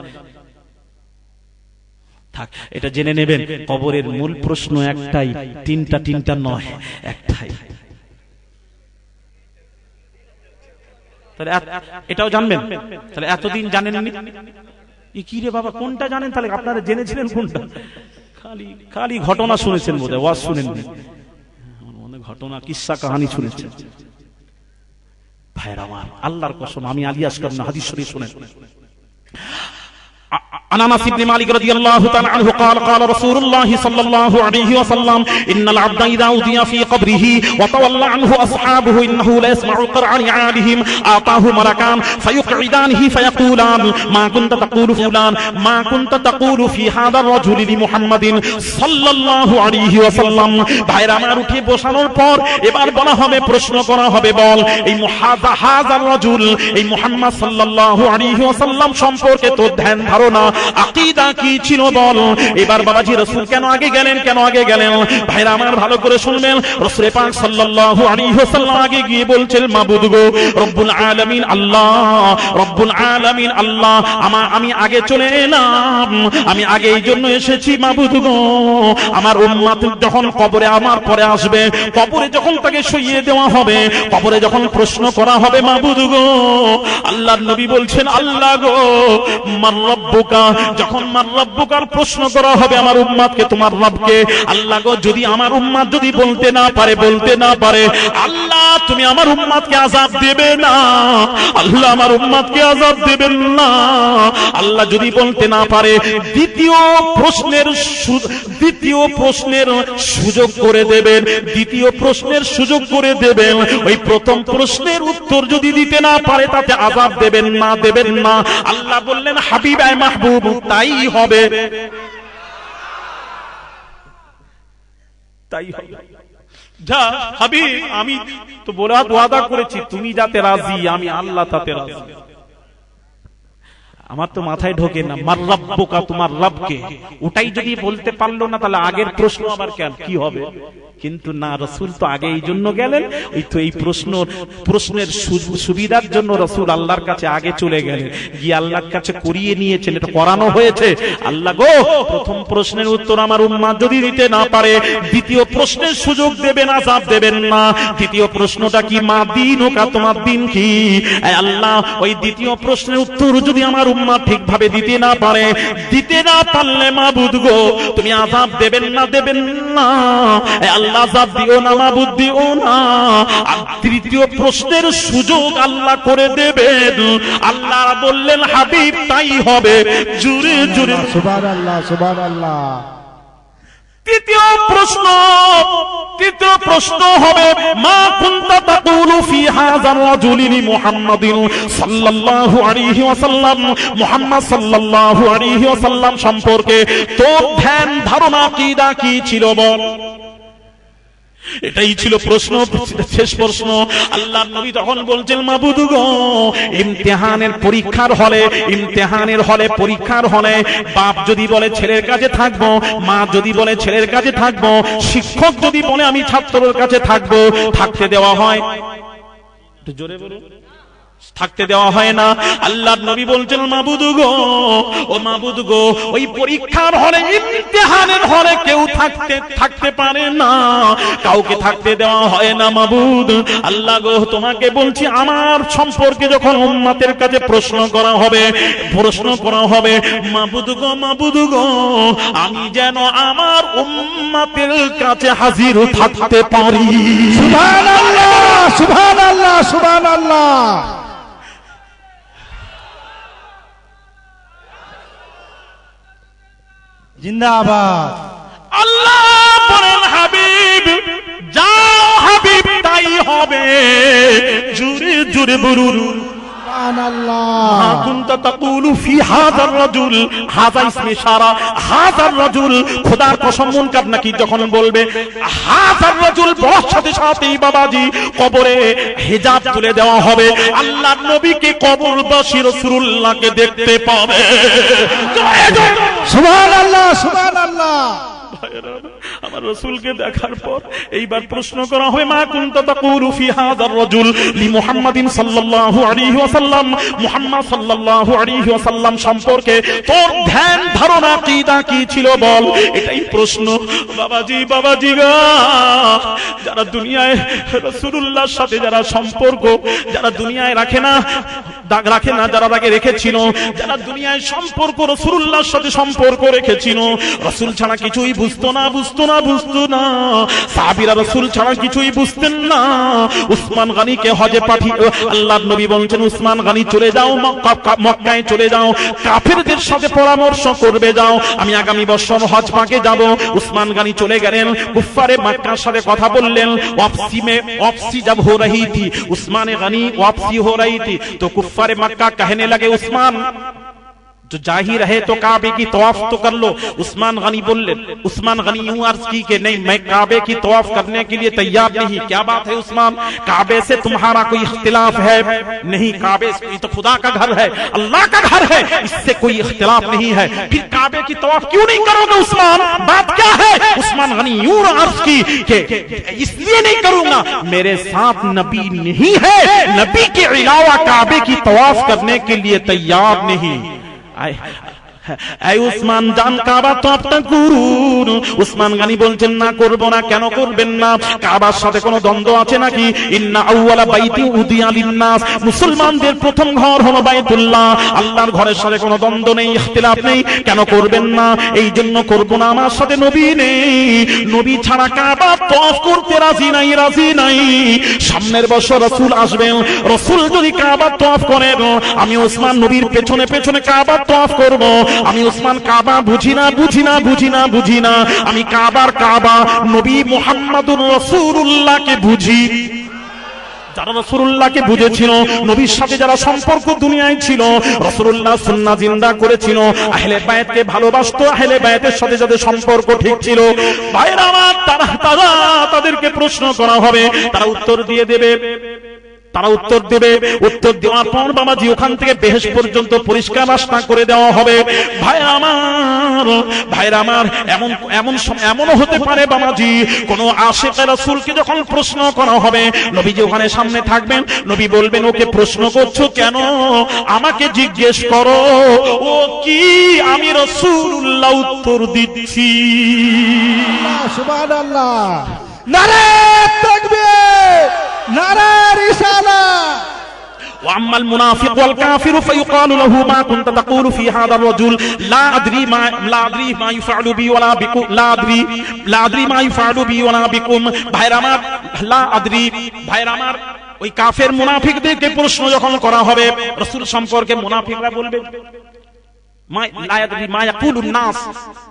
থাক, এটা জেনে নেবেন, কবরের মূল প্রশ্ন একটাই, 3টা নয়, একটাই। তাহলে এটাও জানবেন? তাহলে এতদিন জানেননি কি রে বাবা, কোনটা জানেন? তাহলে আপনারা জেনেছিলেন কোনটা? খালি ঘটনা শুনেছেন বোধহয়, ওয়াজ শুনেননি। অনেক ঘটনা, কিসসা কাহিনী শুনেছেন। ভাইরা আমার, আল্লাহর কসম, আমি আলিয়াস করেন না, হাদিস শরীফ শুনেন। عن انس بن مالك رضي الله تعالى عنه قال قال رسول الله صلى الله عليه وسلم ان العبد اذا اوذي في قبره وتولى عنه اصحابه انه لا يسمع قرع نعالهم اعطاه ملكان فيقعدانه فيقولان ما كنت تقول فلان ما كنت تقول في هذا الرجل لمحمد صلى الله عليه وسلم। ভাইরা আমার, উঠে বসানোর পর এবার বলা হবে, প্রশ্ন করা হবে, বল এই হাযার রাজুল, এই মুহাম্মদ সাল্লাল্লাহু আলাইহি ওয়াসাল্লাম সম্পর্কে তোর ধ্যান ধারণা, আকীদা কি ছিল বল। এবার বাবাজি রাসূল কেন আগে গেলেন, কেন আগে গেলেন? ভাইরা আমার ভালো করে শুনবেন। রাসূল পাক সাল্লাল্লাহু আলাইহি ওয়াসাল্লাম আগে গিয়ে বলছেন, মাবুদ গো, রব্বুল আলামিন আল্লাহ, রব্বুল আলামিন আল্লাহ, আমি আগে চলে এলাম, আমি আগে এই জন্য এসেছি মাবুদ গো, আমার উম্মত যখন কবরে আমার পরে আসবে, কবরে যখন তাকে শুইয়ে দেওয়া হবে, কবরে যখন প্রশ্ন করা হবে, মাবুদ গো, আল্লাহর নবী বলছেন, আল্লাহ গো, মান রব্বুকা, যখন মান রব্বুকার প্রশ্ন করা হবে আমার উম্মতকে, তোমার রবকে, আল্লাহ গো, যদি আমার উম্মত যদি বলতে না পারে, আল্লাহ তুমি আমার উম্মতকে আযাব দেবে না, আল্লাহ আমার উম্মতকে আযাব দেবেন না। আল্লাহ যদি বলতে না পারে, দ্বিতীয় প্রশ্নের সুযোগ করে দেবেন, দ্বিতীয় প্রশ্নের সুযোগ করে দেবেন। ওই প্রথম প্রশ্নের উত্তর যদি দিতে না পারে, তাতে আযাব দেবেন না। আল্লাহ বললেন, হাবিব আয় মাহবুব, তাই হবে, তাই হবে। যা হাবিব, আমি তো ওয়াদা করেছি, তুমি যাতে রাজি, আমি আল্লাহ তাতে রাজি। আমার তো মাথায় ঢোকে না, মার রব্বুকা, তোমার রবকে, ওটাই যদি বলতে পারলো না, তাহলে আগের প্রশ্ন আবার কেন, কি হবে? কিন্তু না, রাসূল তো আগে এই জন্য গেলেন, এই প্রশ্নের সুবিধার জন্য রাসূল আল্লাহর কাছে আগে চলে গেলেন, গিয়ে আল্লাহর কাছে করিয়ে নিয়েছেন, এটা করানো হয়েছে। আল্লাহ গো, প্রথম প্রশ্নের উত্তর আমার উম্মত যদি দিতে না পারে, দ্বিতীয় প্রশ্নের সুযোগ দেবেন, আযাব দেবেন না। দ্বিতীয় প্রশ্নটা কি? মা দীনুকা, তোমার দিন কি? আল্লাহ, ওই দ্বিতীয় প্রশ্নের উত্তর যদি আমার উম্মত ঠিকভাবে দিতে না পারলে মাবুদ গো, তুমি আযাব দেবেন না। আল্লাহ আযাব দিও না, মাবুদ দিও না। আর তৃতীয় প্রশ্নের সুযোগ আল্লাহ করে দেবেন। আল্লাহ বললেন, হাবিব তাই হবে, জোরে জোরে সুবহানাল্লাহ, সুবহানাল্লাহ। তৃতীয় প্রশ্ন হবে, মা কুনতা তাকুলু ফি হাযার রাজুলি মুহাম্মাদিন সাল্লাল্লাহু আলাইহি ওয়াসাল্লাম, মুহাম্মদ সাল্লাল্লাহু আলাইহি ওয়াসাল্লাম সম্পর্কে তোর ধ্যান ধারণা আকীদা কি ছিল বল। এটাই ছিল প্রশ্ন, শেষ প্রশ্ন। আল্লাহর নবী তখন বলছেন, মাবুদ গো, ইমতিহানের পরীক্ষার হলে, ইমতিহানের হলে, পরীক্ষার হলে বাপ যদি বলে ছেলের কাছে থাকবো, মা যদি বলে ছেলের কাছে থাকবো, শিক্ষক যদি বলে আমি ছাত্রের কাছে থাকবো, থাকতে দেওয়া হয়? একটু জোরে বলো। থাকতে দেওয়া হয় না। আল্লাহর নবী বলছেন, মাবুদ গো, ও মাবুদ গো, ওই পরীক্ষার হলে, ইমতিহানের হলে কেউ থাকতে পারে না, কাউকে থাকতে দেওয়া হয় না মাবুদ। আল্লাহ গো, তোমাকে বলছি, আমার সম্পর্কে যখন উম্মতের কাছে প্রশ্ন করা হবে, মাবুদ গো, মাবুদ গো, আমি যেন আমার উম্মতের কাছে হাজির থাকতে পারি। সুবহানাল্লাহ, সুবহানাল্লাহ, সুবহানাল্লাহ। জিন্দাবাদ। আল্লাহ বলেন, হাবিব যাও, হাবিব তাই হবে। জুরে জুরে বলুন, সুবহানাল্লাহ। মা কুনতা তাকুলু ফি হাযার রাজুল, হাযা ইসমে ইশারা, হাযার রাজুল, খোদার কসম মুনকার নাকির যখন বলবে হাযার রাজুল, বলার সাথে সাথেই বাবাজি কবরে হিজাব তুলে দেওয়া হবে। আল্লাহর নবীকে কবরবাসী রাসূলুল্লাহকে দেখতে পাবে। সুবহানাল্লাহ, সুবহানাল্লাহ। আমার রাসূলকে দেখার পর এইবার প্রশ্ন করা হয়, মা কুনতা তাকুলু ফি হাযার রাজুল লি মুহাম্মাদিন সাল্লাল্লাহু আলাইহি ওয়াসাল্লাম, মুহাম্মদ সাল্লাল্লাহু আলাইহি ওয়াসাল্লাম সম্পর্কে তোর ধ্যান ধারণা আকীদা কি ছিল বল। এটাই প্রশ্ন। বাবাজি গো, যারা দুনিয়ায় রাসূলুল্লাহর সাথে যারা সম্পর্ক, যারা দুনিয়ায় রাখে না, যারা আগে রেখেছিল, যারা দুনিয়ায় সম্পর্ক রাসূলুল্লাহর সাথে সম্পর্ক রেখেছিল, রাসূল ছাড়া কিছুই বুঝতো না। সাহাবীরা রাসূল ছাড়া কিছুই বুঝতেন না। উসমান গনিকে হজে পাঠিয়ে আল্লাহর নবী বলছেন, উসমান গনি চলে যাও, মক্কায় চলে যাও, কাফেরদের সাথে পরামর্শ করবে যাও, আমি আগামী বছর হজ পাকে যাব। উসমান গনি চলে গেলেন, কুফারে মক্কার সাথে কথা বললেন। वापसी जब हो रही थी, उस्मान गनी वापसी हो रही थी, तो कुफ्फारे मक्का कहने लगे, उस्मान जो जा ही रहे तो काबे की तवाफ तो कर लो। उस्मान गनी बोले, उस्मान गनी यूं अर्ज की कि नहीं, मैं काबे की तवाफ करने के लिए तैयार नहीं। क्या बात है उस्मान, काबे से तुम्हारा कोई इख्तिलाफ है? नहीं, काबे से तो खुदा का घर है, अल्लाह का घर है, इससे कोई इख्तिलाफ नहीं है, फिर काबे की तवाफ क्यों नहीं करोगे उस्मान, बात क्या है? उस्मान गनी यूं अर्ज की कि इसलिए नहीं करूंगा, मेरे साथ नबी नहीं है, नबी के अलावा काबे की तवाफ करने के लिए तैयार नहीं। উসমান জান, কাবা তওয়াফটা করুন। উসমান গনি বলছেন, না করব না। কেন করবেন না? কাবার সাথে কোনো দ্বন্দ্ব আছে নাকি? ইন্না আউওয়ালা বাইতি উদিয়া লিন-নাস, মুসলমানদের প্রথম ঘর হলো বাইতুল্লাহ, আল্লাহর ঘরের সাথে কোনো দ্বন্দ্ব নেই, ইখতিলাফ নেই। কেন করবেন না? এই জন্য করব না, আমার সাথে নবী নেই, নবী ছাড়া কাবা তওয়াফ করতে রাজি নাই। সামনের বছর রাসূল আসবেন, রাসূল যদি কাবা তওয়াফ করেন, আমি উসমান নবীর পেছনে পেছনে কাবা তওয়াফ করব। আমি উসমান কাবা বুঝি না, আমি কাবার কাবা নবী মুহাম্মদুর রাসূলুল্লাহকে বুঝি। যারা রাসূলুল্লাহকে বুঝেছিল, নবীর সাথে যারা সম্পর্ক দুনিয়ায় ছিল, রাসূলুল্লাহ সুন্নাহ জিন্দা করেছিল, আহলে বায়াতকে ভালোবাসতো, আহলে বায়াতের সাথে যাদের সম্পর্ক ঠিক ছিল, ভাইরা আমার, তাদেরকে প্রশ্ন করা হবে, তারা উত্তর দেবে। উত্তর দেওয়ার পর বাবাজি ওখান থেকে বেহেশত পর্যন্ত পরিষ্কার রাস্তা করে দেওয়া হবে। ভাইরা আমার, এমনও হতে পারে বাবাজি, কোন আশিকে রাসূলকে যখন প্রশ্ন করা হবে, নবীজি ওখানে সামনে থাকবেন, নবী বলবেন, ওকে প্রশ্ন করছো কেন? আমাকে জিজ্ঞেস করো ও কি, আমি রাসূলুল্লাহ উত্তর দিচ্ছি। সুবহানাল্লাহ। নারে তাকবীর, নারে রিসালাত। واما المنافق والكافر فيقال له ما كنت تقول في هذا الرجل لا ادري ما يفعل بي ولا بكم لا ادري ما يفعل بي ولا بكم। ভাইরামার, লা আদরি, ভাইরামার, ওই কাফের মুনাফিকদেরকে প্রশ্ন যখন করা হবে রাসূল সম্পর্কে, মুনাফিকরা বলবে,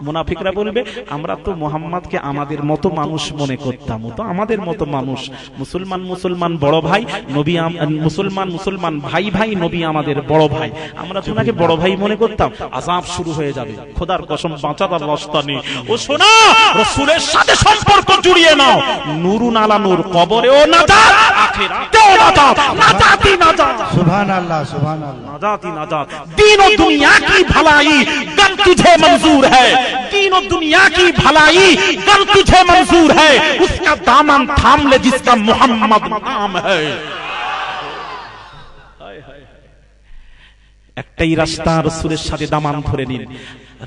মুনাফিকরা বলবে আমরা তো মুহাম্মদকে আমাদের মতো মানুষ মনে করতাম, তো আমাদের মতো মানুষ, মুসলমান মুসলমান বড় ভাই নবী, মুসলমান মুসলমান ভাই ভাই নবী আমাদের বড় ভাই, আমরা তো ওনাকে বড় ভাই মনে করতাম। আযাব শুরু হয়ে যাবে, খোদার কসম বাঁচাবার রাস্তা নেই। ও শোনা, রাসূলের সাথে সম্পর্ক জুড়িয়ে নাও, নূরুন আলা নূর, কবরেও নাজাত আখিরাতেও নাজাত, নাজাতই নাজাত। সুবহানাল্লাহ সুবহানাল্লাহ। नाजात ही नाजात। दीन और दुनिया की भलाई गर तुझे मंजूर है, दीन और दुनिया की भलाई गर तुझे मंजूर है, उसका दामन थाम ले जिसका मोहम्मद नाम है। একটাই রাস্তা, রাসূলের সাথে দামান ধরে নিন।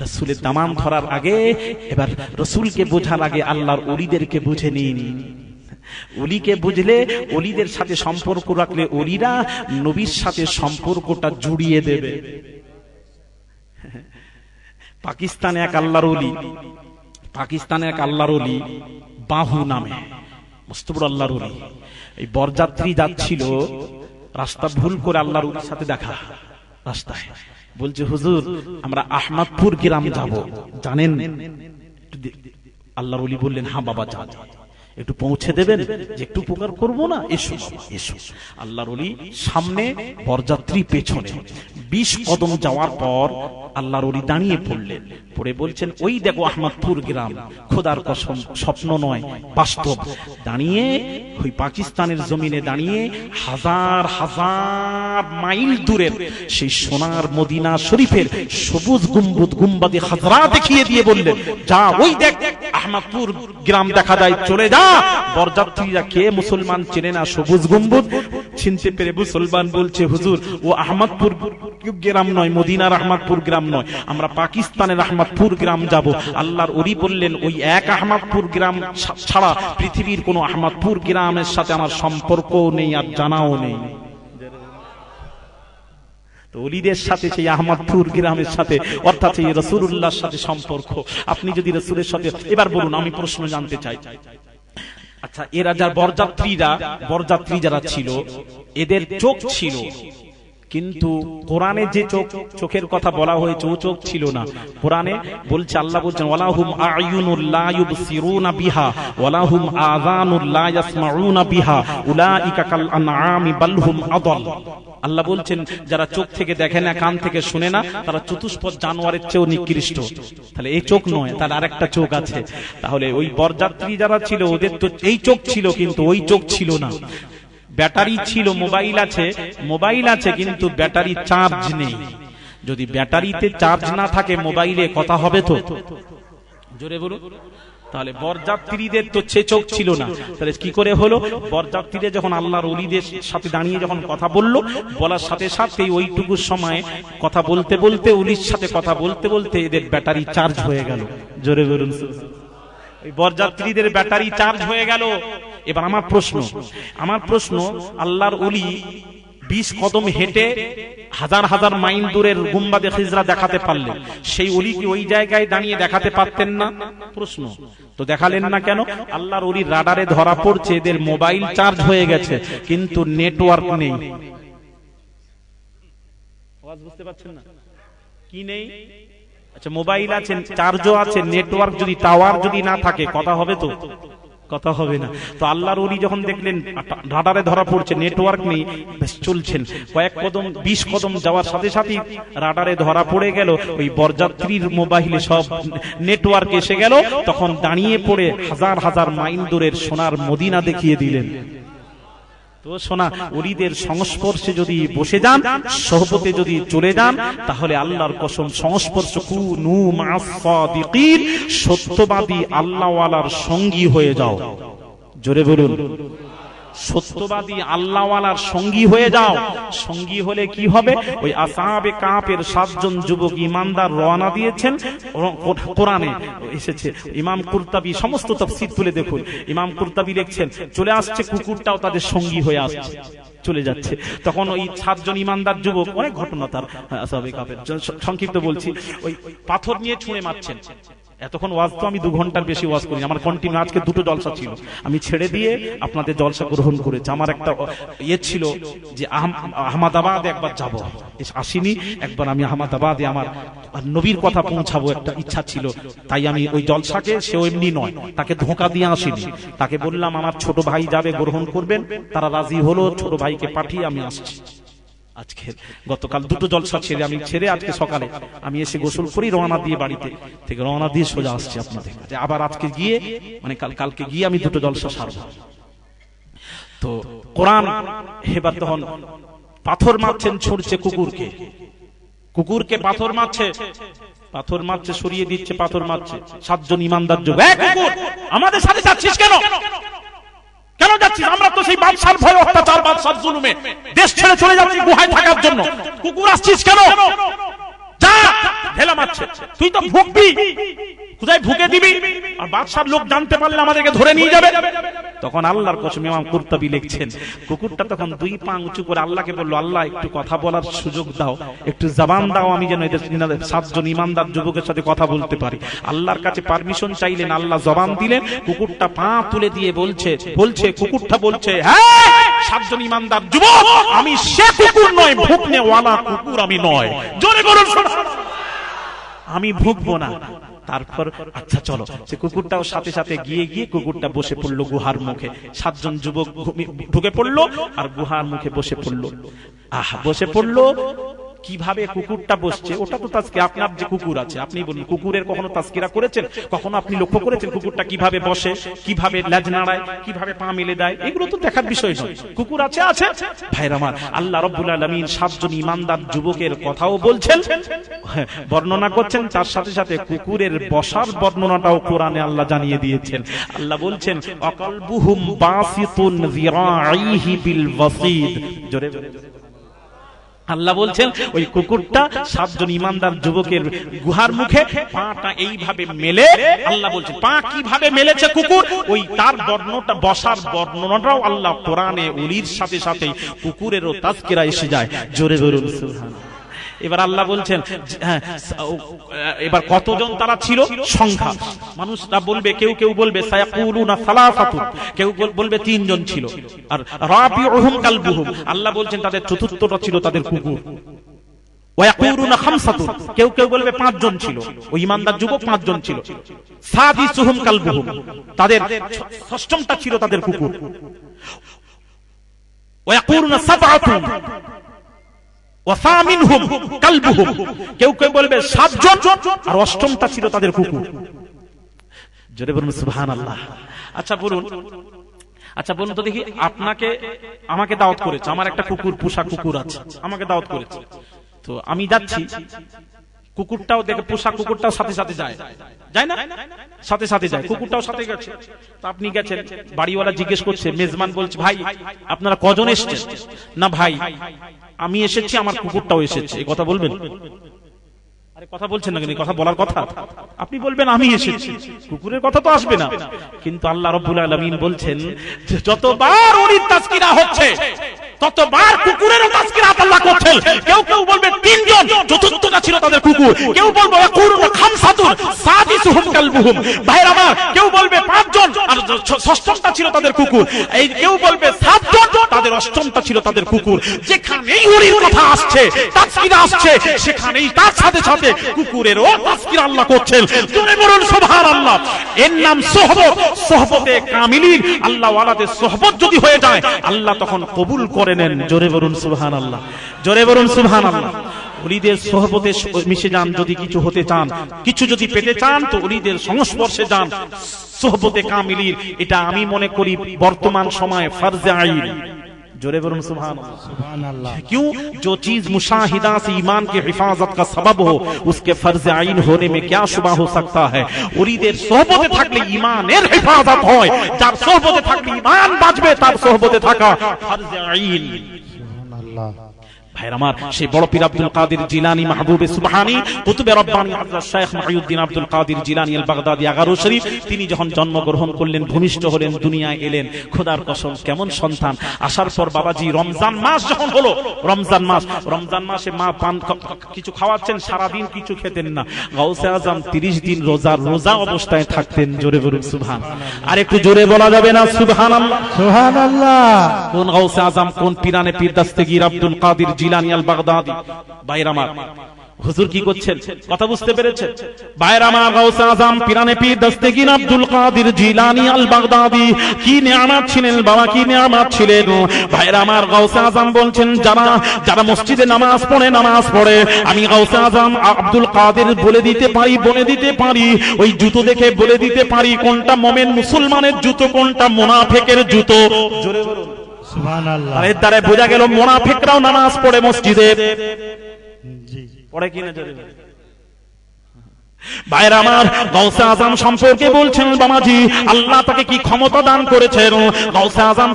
রাসূলের দামান ধরার আগে, এবার রাসূলকে বোঝার আগে আল্লাহর ওলিদেরকে বুঝে নিন। ওলিকে বুঝলে, ওলিদের সাথে সম্পর্ক রাখলে ওলিরা নবীর সাথে সম্পর্কটা জুড়িয়ে দেবে। পাকিস্তানে এক আল্লাহর ওলি, পাকিস্তানে এক আল্লাহর ওলি বাহু নামে, মস্ত বড় আল্লাহর ওলি। এই বরযাত্রী যাচ্ছিল, রাস্তা ভুল করে আল্লাহর ওলির সাথে দেখা, রাস্তায় বলছে হুজুর আমরা আহমদপুর গ্রাম যাব, জানেন? আল্লাহর ওলি বললেন হ্যাঁ বাবা যান, একটু পৌঁছে দেবেন, যে একটু উপকার করবো না, এসো এসো। আল্লাহর ওলি সামনে, বরযাত্রী পেছনে। 20 কদম যাওয়ার পর আল্লাহর ওলি দাঁড়িয়ে পড়লেন, পড়ে বলছেন ওই দেখো আহমদপুর গ্রাম, খোদার কসম স্বপ্ন নয় বাস্তব। দাঁড়িয়ে ওই পাকিস্তানের জমিনে দাঁড়িয়ে হাজার হাজার মাইল দূরের সেই সোনার মদিনা শরীফের সবুজ গুম্বুদ গুম্বাদে হাজরা দেখিয়ে দিয়ে বললেন যা ওই দেখ আহমদপুর গ্রাম দেখা যায়, চলে যা। বরযাত্রীরা কে মুসলমান চেনে না সবুজ গম্বুজ, চিনতে পেরে মুসলমান বলছে হুজুর ও আহমদপুর গ্রাম নয়, মদিনার আহমদপুর গ্রাম নয়, আমরা পাকিস্তানের আহমদপুর গ্রাম যাব। আল্লাহর ওলি বললেন ওই এক আহমদপুর গ্রাম ছাড়া পৃথিবীর কোন আহমদপুর গ্রামের সাথে আমার সম্পর্কও নেই আর জানাও নেই। ওলিদের সাথে সেই আহমদপুর গ্রামের সাথে, অর্থাৎ এই রাসূলুল্লাহর সাথে সম্পর্ক। আপনি যদি রাসূলের সাথে, এবার বলুন আমি প্রশ্ন জানতে চাই, আচ্ছা এরা যারা বরযাত্রী যারা ছিল, এদের চোখ ছিল, কিন্তু কোরআনে যে চোখের কথা বলা হয়েছে ও চোখ ছিল না। কোরআনে বলছে, আল্লাহ বলছেন ওয়ালাহুম আ'য়ুনুল লা ইউবসিরুনা বিহা ওয়ালাহুম আযানুল লা ইয়াসমাউনা বিহা উলাইকা কাল আনআমি বাল হুম আদাল। আল্লাহ বলছেন যারা চোখ থেকে দেখে না, কান থেকে শুনে না, তারা চতুষ্পদ জানোয়ারের চেয়েও নিকৃষ্ট। তাহলে এই চোখ নয়, তার আরেকটা চোখ আছে। তাহলে ওই বরযাত্রী যারা ছিল ওদের তো এই চোখ ছিল, কিন্তু ওই চোখ ছিল না। ব্যাটারি ছিল, মোবাইল আছে কিন্তু ব্যাটারি চার্জ নেই। যদি ব্যাটারিতে চার্জ না থাকে মোবাইলে কথা হবে তো? জোরে বলুন। তাহলে বরযাত্রীদের তো সে চোখ ছিল না, তাহলে কি করে হলো? বরযাত্রীদের যখন আল্লাহর ওলিদের সাথে দাঁড়িয়ে যখন কথা বললো, বলার সাথে সাথে ওইটুকু সময় কথা বলতে বলতে, ওলির সাথে কথা বলতে বলতে এদের ব্যাটারি চার্জ হয়ে গেল। জোরে বলুন। বরযাত্রীদের ব্যাটারি চার্জ হয়ে গেল। এবার আমার প্রশ্ন, আল্লাহর ওলি 20 কদম হেঁটে হাজার হাজার মাইল দূরের গুম্বাদে খিজরা দেখাতে পারলেন, সেই ওলি কি ওই জায়গায় দাঁড়িয়ে দেখাতে পারতেন না? প্রশ্ন তো দেখালেন না কেন? আল্লাহর ওলি রাডারে ধরা পড়ছে এদের মোবাইল চার্জ হয়ে গেছে কিন্তু নেটওয়ার্ক নেই। আওয়াজ বুঝতে পারছেন না? কি নেই? আচ্ছা মোবাইল আছে, চার্জও আছে, নেটওয়ার্ক যদি, টাওয়ার যদি না থাকে কথা হবে তো? কথা হবে না। তো আল্লাহর ওলি যখন দেখলেন রাডারে ধরা পড়ছে, নেটওয়ার্ক নেই, চলছেন কয়েক কদম, 20 কদম যাওয়ার সাথে সাথে রাডারে ধরা পড়ে গেল, ওই বরযাত্রীর মোবাইলে সব নেটওয়ার্ক এসে গেল। তখন দাঁড়িয়ে পড়ে হাজার হাজার মাইল দূরের সোনার মদিনা দেখিয়ে দিলেন। তো সোনা ওলিদের সংস্পর্শে যদি বসে যান, সোহবতে যদি চলে যান, তাহলে আল্লাহর কসম সংস্পর্শ কুনু মা'আস সাদিকিন, সত্যবাদী আল্লাহওয়ালার সঙ্গী হয়ে যাও। জোরে বলুন, সত্যবাদী আল্লাহওয়ালার সঙ্গী হয়ে যাও। সঙ্গী হলে কি হবে? ওই আসহাবে কাফের 7 জন যুবক ইমানদার রওনা দিয়েছেন, কোরআনে এসেছে। ইমাম কুরতুবী সমস্ত তাফসীর তুলে দেখুন, ইমাম কুরতুবী লিখছেন চলে আসছে কুকুরটাও তাদের সঙ্গী হয়ে আসছে, চলে যাচ্ছে। তখন ওই 7 জন ইমানদার যুবক, অনেক ঘটনা তার আসহাবে কাফের, সংক্ষিপ্ত বলছি, ওই পাথর নিয়ে ছুঁড়ে মারছেন। এতক্ষণ ওয়াজ তো আমি 2 ঘন্টার বেশি ওয়াজ করি, আমার কন্টিনিউ আজকে 2টো জলসা ছিল, আমি ছেড়ে দিয়ে আপনাদের জলসা গ্রহণ করেছি। আমার একটা ইয়ে ছিল যে আহমদাবাদে একবার যাব, আসিনি, একবার আমি আহমদাবাদে আমার নবীর কথা পৌঁছাবো একটা ইচ্ছা ছিল, তাই আমি ওই জলসাকে, সেও এমনি নয়, তাকে ধোঁকা দিয়ে আসিনি, তাকে বললাম আমার ছোট ভাই যাবে, গ্রহণ করবেন, তারা রাজি হলো, ছোট ভাইকে পাঠিয়ে আমি আসছি। আজকে গতকাল 2টো জলসা ছেড়ে আজকে সকালে আমি এসে গোসল করি, রওনা দিয়ে বাড়িতে থেকে রওনা দিয়ে সোজা আসছি আপনাদের কাছে। আবার আজকে গিয়ে মানে কালকে গিয়ে আমি 2টো জলসা সারব। তো কোরআন এবার তখন পাথর মারছেন, ছুড়ছে কুকুরকে পাথর মারছে, সরিয়ে দিচ্ছে, পাথর মারছে। 7 জন ইমানদার যুবক, কুকুর আমাদের সাথে যাচ্ছিস কেন যাচ্ছিস? আমরা তো সেই বাদশার ভয়, অত্যাচার, বাদশার জুলুমে দেশ ছেড়ে চলে যাচ্ছি গুহায় থাকার জন্য, কুকুর আসছিস কেন? যা, ঢেলা মারছে, তুই তো ভুগবি, কোথায় ভুগে দিবি, আর বাদশার লোক জানতে পারলে আমাদেরকে ধরে নিয়ে যাবে। তখন আল্লাহর কসম ইমাম কুরতুবী লিখছেন, কুকুরটা তখন 2 পা উঁচু করে আল্লাহকে বলল, আল্লাহ একটু কথা বলার সুযোগ দাও, একটু জবান দাও, আমি যেন এদের 7 জন ইমানদার যুবকের সাথে কথা বলতে পারি। আল্লাহর কাছে পারমিশন চাইলেন, আল্লাহ জবান দিলেন। কুকুরটা পা তুলে দিয়ে বলছে কুকুরটা বলছে, হ্যাঁ 7 জন ইমানদার যুবক, আমি সে কুকুর নয়, ভুগনে ওয়ালা কুকুর আমি নয়। জোরে বলুন আমি ভুগবো না। তারপর আচ্ছা চলো, সে কুকুরটাও সাথে সাথে গিয়ে কুকুরটা বসে পড়লো গুহার মুখে। 7 জন যুবক ঢুকে পড়লো আর গুহার মুখে বসে পড়লো। কিভাবে কুকুরটা বসছে ওটা তো তাজকিরা। আপনার যে কুকুর আছে, আপনি বলুন, কুকুরের কখনো তাজকিরা করেছেন? কখনো আপনি লক্ষ্য করেছেন কুকুরটা কিভাবে বসে, কিভাবে লেজ নাড়ায়, কিভাবে পা মেলে দেয়? এগুলো তো দেখার বিষয় নয়। কুকুর আছে ভাইরা আমার, আল্লাহ রাব্বুল আলামিন 7 জন ইমানদার যুবকের কথাও বলছেন, বর্ণনা করছেন, তার সাথে সাথে কুকুরের বসার বর্ণনাটাও কোরআনে আল্লাহ জানিয়ে দিয়েছেন। আল্লাহ বলছেন, অকলবুহুম বাসিতুন যিরাইহি বিল ওয়াসিদ। জোরে আল্লাহ বলছেন, ওই কুকুরটা 7 জন ইমানদার যুবকের গুহার মুখে পাটা এইভাবে মেলে। আল্লাহ বলছেন পা কিভাবে মেলেছে কুকুর, ওই তার বর্ণনাটা, বসার বর্ণনাটাও আল্লাহ কোরআনে ওলির সাথে সাথে কুকুরেরও তাজকিরা এসে যায়। জোরে বলুন সুবহানাল্লাহ। এবার আল্লাহ বলছেন, এবার কতজন তারা ছিল সংখ্যা মানুষরা বলবে, কেউ বলবে সায়াকুলুনা সালাসাতুন, কেউ বলবে 3 জন ছিল, আর রাবিউহুম কালবুহুম, আল্লাহ বলছেন তাদের চতুর্থটা ছিল তাদের কুকুর। ওয়ায়াকুলুনা খামসাতুন, কেউ বলবে 5 জন ছিল, ওই ইমানদার যুবক 5 জন ছিল। সাদিসুহুম কালবুহুম, তাদের ষষ্ঠমটা ছিল তাদের কুকুর। ওয়ায়াকুলুনা সাবআতুন ওয়াসামিনহুম কালবুহুম, কেউ বলবে 7 জন আর অষ্টমটা ছিল তাদের কুকুর। জোরে বলুন সুবহানাল্লাহ। আচ্ছা বলুন তো দেখি, আমাকে দাওয়াত করেছে, আমার একটা কুকুর, পোষা কুকুর আছে, আমাকে দাওয়াত করেছে, তো আমি যাচ্ছি, কুকুরটাও দেখে, পোষা কুকুরটাও সাথে সাথে যায় না, সাথে যায়, কুকুরটাও সাথে গেছে। তো আপনি গেছেন, বাড়িওয়ালা জিজ্ঞেস করছে, মেজবান বলছে, ভাই আপনারা কজন এসেছেন? না ভাই আমি এসেছি, আমার কুকুরটাও এসেছে। এই কথা বলবেন? আরে কথা বলছেন না কেন? কথা বলার কথা। আপনি বলবেন আমি এসেছি, কুকুরের কথা তো আসবে না। কিন্তু আল্লাহ রাব্বুল আলামিন বলছেন, যতবার ওর তাজকিরা হচ্ছে ততবার কুকুরেরও তাজকিরা আল্লাহ করছেন। কেউ বলবে 3 জন, চতুর্থটা ছিল তাদের কুকুর। কেউ বলবে ইয়াকুলুনা খামসাতুন সাদিসুহুম কালবুহুম, ভাইরা আমার, কেউ বলবে 5 জন আর ষষ্ঠটা ছিল তাদের কুকুর। এই কেউ বলবে 7 জন, তাদের অষ্টমটা ছিল তাদের কুকুর। যেখানেই ওর কথা আসছে, তাজকিরা আসছে, সেখানেই তার সাথে সাথে কুকুরেরও তাজকিরা আল্লাহ করছেন। জোরে বলুন সুবহানাল্লাহ। এর নাম সোহবতে কামিলিন। আল্লাহ ওয়ালাদের সোহবত যদি হয়ে যায়, আল্লাহ তখন কবুল করে নেন। জোরে বলুন সুবহানাল্লাহ, জোরে বলুন সুবহানাল্লাহ। ওলিদের সোহবতে মিশে যান, যদি কিছু হতে চান, কিছু যদি পেতে চান, তো ওলিদের সংস্পর্শে যান, সোহবতে কামিলিন। এটা আমি মনে করি বর্তমান সময়ে ফরজে আইন। जोरे बोलूं सुभान अल्लाह। क्यों? जो चीज मुशाहिदा से ईमान की हिफाजत का सबब हो, उसके फर्ज आइन होने में क्या शुबा हो सकता है। उरीদের সোহবতে থাকলে ঈমানের হেফাজত হয়, যার সোহবতে থাকলে ঈমান বাঁচবে, তার সোহবতে থাকা ফরজ আইন। সুবহানাল্লাহ। ভাইরা আমার, সেই বড় পীর আব্দুল কাদের জিলানী মাহবুবে সুবহানী কুতুবে রব্বানী হযরত শেখ মুহিউদ্দিন আব্দুল কাদের জিলানী আল বাগদাদি আগারো শরীফ, তিনি যখন জন্মগ্রহণ করলেন, ভূমিষ্ঠ হলেন, দুনিয়ায় এলেন, খোদার কসম কেমন সন্তান। আসার পর বাবাজি রমজান মাস যখন হলো, রমজান মাসে মা পান কিছু খাওয়াচ্ছেন, সারাদিন কিছু খেতেন না। গাউসে আজম 30 দিন রোজা অবস্থায় থাকতেন। জোরে বলুন সুবহান। আর একটু জোরে বলা যাবে না সুবহানাল্লাহ? সুবহানাল্লাহ। কোন গাউসে আজম, কোন পীরানে পীর দস্তগীর আব্দুল কাদের জিলানী আল বাগদাদি। ভাইরা আমার, হুজুর কি করছেন কথা বুঝতে পেরেছেন? ভাইরা আমার, গাউসে আজম পীরানে পীর দস্তগীর আব্দুল কাদের জিলানী আল বাগদাদি কি নিয়ামত ছিলেন বাবা, কি নিয়ামত ছিলেন। ভাইরা আমার, গাউসে আজম বলছেন, যারা মসজিদে নামাজ পড়ে আমি গাউসে আজম আব্দুল কাদের বলে দিতে পারি ওই জুতো দেখে বলে দিতে পারি কোনটা মুমিন মুসলমানের জুতো, কোনটা মুনাফিকের জুতো। জোরে বলুন সুবহানাল্লাহ। এর দ্বারা বোঝা গেল মুনাফিকরাও নামাজ পড়ে মসজিদে, জি পড়ে কিনা? জোরে ভাইরা আমার, গাউসে আজম সম্পর্কে বলছেন বাবাজি, আল্লাহ তাকে কি ক্ষমতা দান করেছেন। গাউসে আজম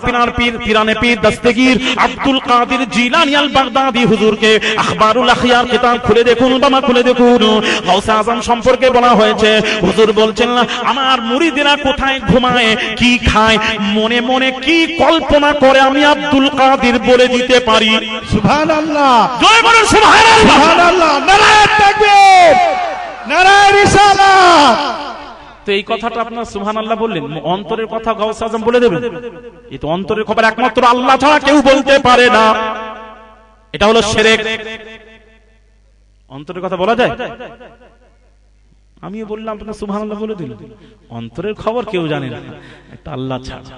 পীরানে পীর দস্তগীর আব্দুল কাদের জিলানী আল বাগদাদি হুজুরকে আখবারুল আখিয়ার কিতাব খুলে দেখুন বাবা, খুলে দেখুন। গাউসে আজম সম্পর্কে বলা হয়েছে, হুজুর বলছেন, আমার মুরিদেরা কোথায় ঘুমায়, কি খায়, মনে মনে কি কল্পনা করে আমি আব্দুল কাদের বলে দিতে পারি। সুবহানাল্লাহ। জয় বলুন সুবহানাল্লাহ। সুবহানাল্লাহ। নারায়ে তাকবীর, নারায়ে রিসালাত। তো এই কথাটা আপনার সুবহানাল্লাহ বললেন, অন্তরের কথা গাউসে আজম বলে দেবেন? এই তো অন্তরের খবর একমাত্র আল্লাহ ছাড়া কেউ বলতে পারে না। এটা হলো শিরক। অন্তরের কথা বলা যায়? আমিও বললাম, আপনার সুবহানাল্লাহ বলে দিলেন। অন্তরের খবর কেউ জানে না, একটা আল্লাহ ছাড়া।